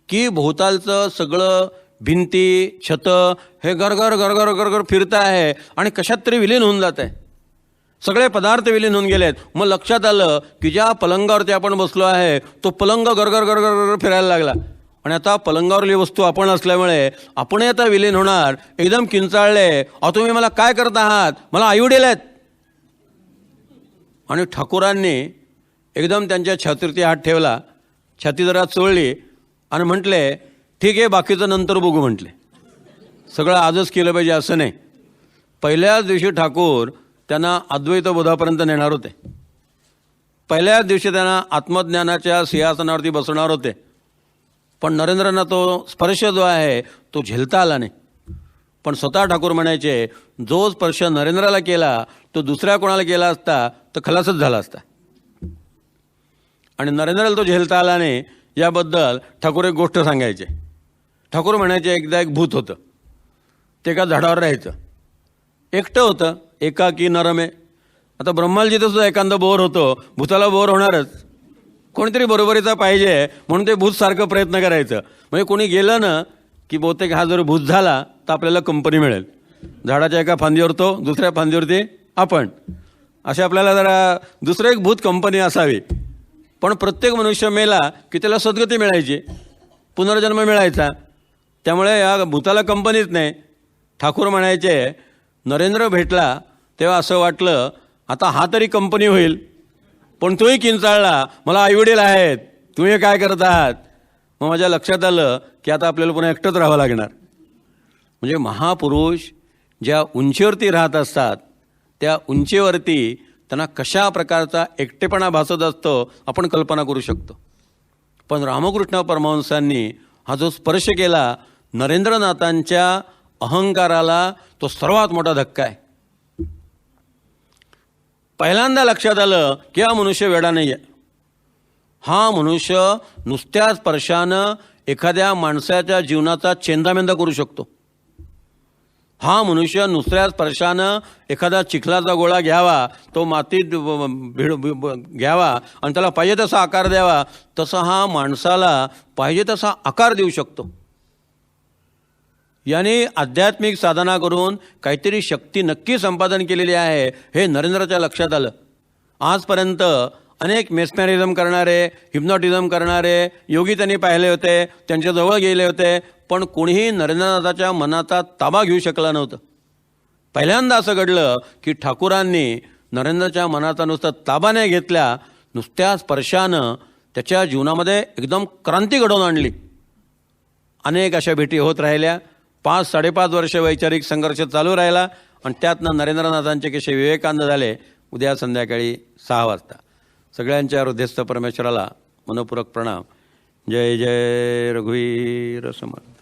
की भोवतालचं सगळं भिंती छतं हे गरगर गरगर गरगर फिरत आहे आणि कशात तरी विलीन होऊन जात आहे. सगळे पदार्थ विलीन होऊन गेलेत. मग लक्षात आलं की ज्या पलंगावरती आपण बसलो आहे तो पलंग गरगर गरगर गरगर फिरायला लागला आणि आता पलंगावरली वस्तू आपण असल्यामुळे आपणही आता विलीन होणार. एकदम किंचाळले, अहो तुम्ही मला काय करत आहात, मला आईवडील आहेत. आणि ठाकूरांनी एकदम त्यांच्या छातीवरती हात ठेवला, छाती जरा चोळली आणि म्हटले ठीक आहे, बाकीचं नंतर बघू म्हटले. सगळं आजच केलं पाहिजे असं नाही. पहिल्याच दिवशी ठाकूर त्यांना अद्वैत बोधापर्यंत नेणार होते. पहिल्याच दिवशी त्यांना आत्मज्ञानाच्या सिंहासनावरती बसवणार होते. पण नरेंद्रांना तो स्पर्श जो आहे तो झेलता आला नाही. पण स्वतः ठाकूर म्हणायचे, जो स्पर्श नरेंद्राला केला तो दुसऱ्या कोणाला केला असता तर खलासच झाला असता. आणि नरेंद्राला तो झेलता आला नाही याबद्दल ठाकूर एक गोष्ट सांगायचे. ठाकूर म्हणायचे, एकदा एक भूत होतं, ते एका झाडावर राहायचं, एकटं होतं, एकाकी नरमे. आता ब्रह्माजीचं सुद्धा एखादा बोर होतो, भूताला बोर होणारच, कोणीतरी बरोबरीचा पाहिजे म्हणून ते भूत सारखं प्रयत्न करायचं. म्हणजे कोणी गेलं ना की बहुतेक हा जर भूत झाला तर आपल्याला कंपनी मिळेल. झाडाच्या एका फांदीवर तो, दुसऱ्या फांदीवरती आपण, असे आपल्याला जरा दुसरं एक भूत कंपनी असावी. पण प्रत्येक मनुष्य मेला की त्याला सद्गती मिळायची, पुनर्जन्म मिळायचा. त्यामुळे या भूताला कंपनीच नाही. ठाकूर म्हणायचे, नरेंद्र भेटला तेव्हा असं वाटलं आता हा तरी कंपनी होईल, पण तोही किंचाळला, मला आईवडील आहेत, तुम्ही काय करत आहात. मग माझ्या लक्षात आलं की आता आपल्याला पुन्हा एकटंच राहावं लागणार. म्हणजे महापुरुष ज्या उंचीवरती राहत असतात त्या उंचीवरती त्यांना कशा प्रकारचा एकटेपणा भासत असतो आपण कल्पना करू शकतो. पण रामकृष्ण परमहंसांनी हा जो स्पर्श केला, नरेंद्रनाथांच्या अहंकाराला तो सर्वात मोठा धक्का आहे. पहिल्यांदा लक्षात आलं की हा मनुष्य वेडा नाही आहे. हा मनुष्य नुसत्या स्पर्शानं एखाद्या माणसाच्या जीवनाचा चेंदामेंदा करू शकतो. हा मनुष्य नुसत्या स्पर्शानं एखादा चिखलाचा गोळा घ्यावा, तो मातीत घ्यावा आणि त्याला पाहिजे तसा आकार द्यावा, तसा हा माणसाला पाहिजे तसा आकार देऊ शकतो. याने आध्यात्मिक साधना करून काहीतरी शक्ती नक्की संपादन केलेली आहे हे नरेंद्रच्या लक्षात आलं. आजपर्यंत अनेक मेस्मॅरिझम करणारे, हिप्नॉटिझम करणारे योगी त्यांनी पाहिले होते, त्यांच्याजवळ गेले होते, पण कोणीही नरेंद्रनाथाच्या मनाचा ताबा घेऊ शकला नव्हतं. पहिल्यांदा असं घडलं की ठाकूरांनी नरेंद्रच्या मनाचा नुसता ताबा नाही घेतला, नुसत्या स्पर्शानं त्याच्या जीवनामध्ये एकदम क्रांती घडवून आणली. अनेक अशा भेटी होत राहिल्या. 5-5.5 वर्ष वैचारिक संघर्ष चालू राहिला आणि त्यातनं नरेंद्रनाथांचे कसे विवेकानंद झाले. उद्या संध्याकाळी 6 वाजता. सगळ्यांच्या हृदयस्थ परमेश्वराला मनपूर्वक प्रणाम. जय जय रघुवीर समर्थ.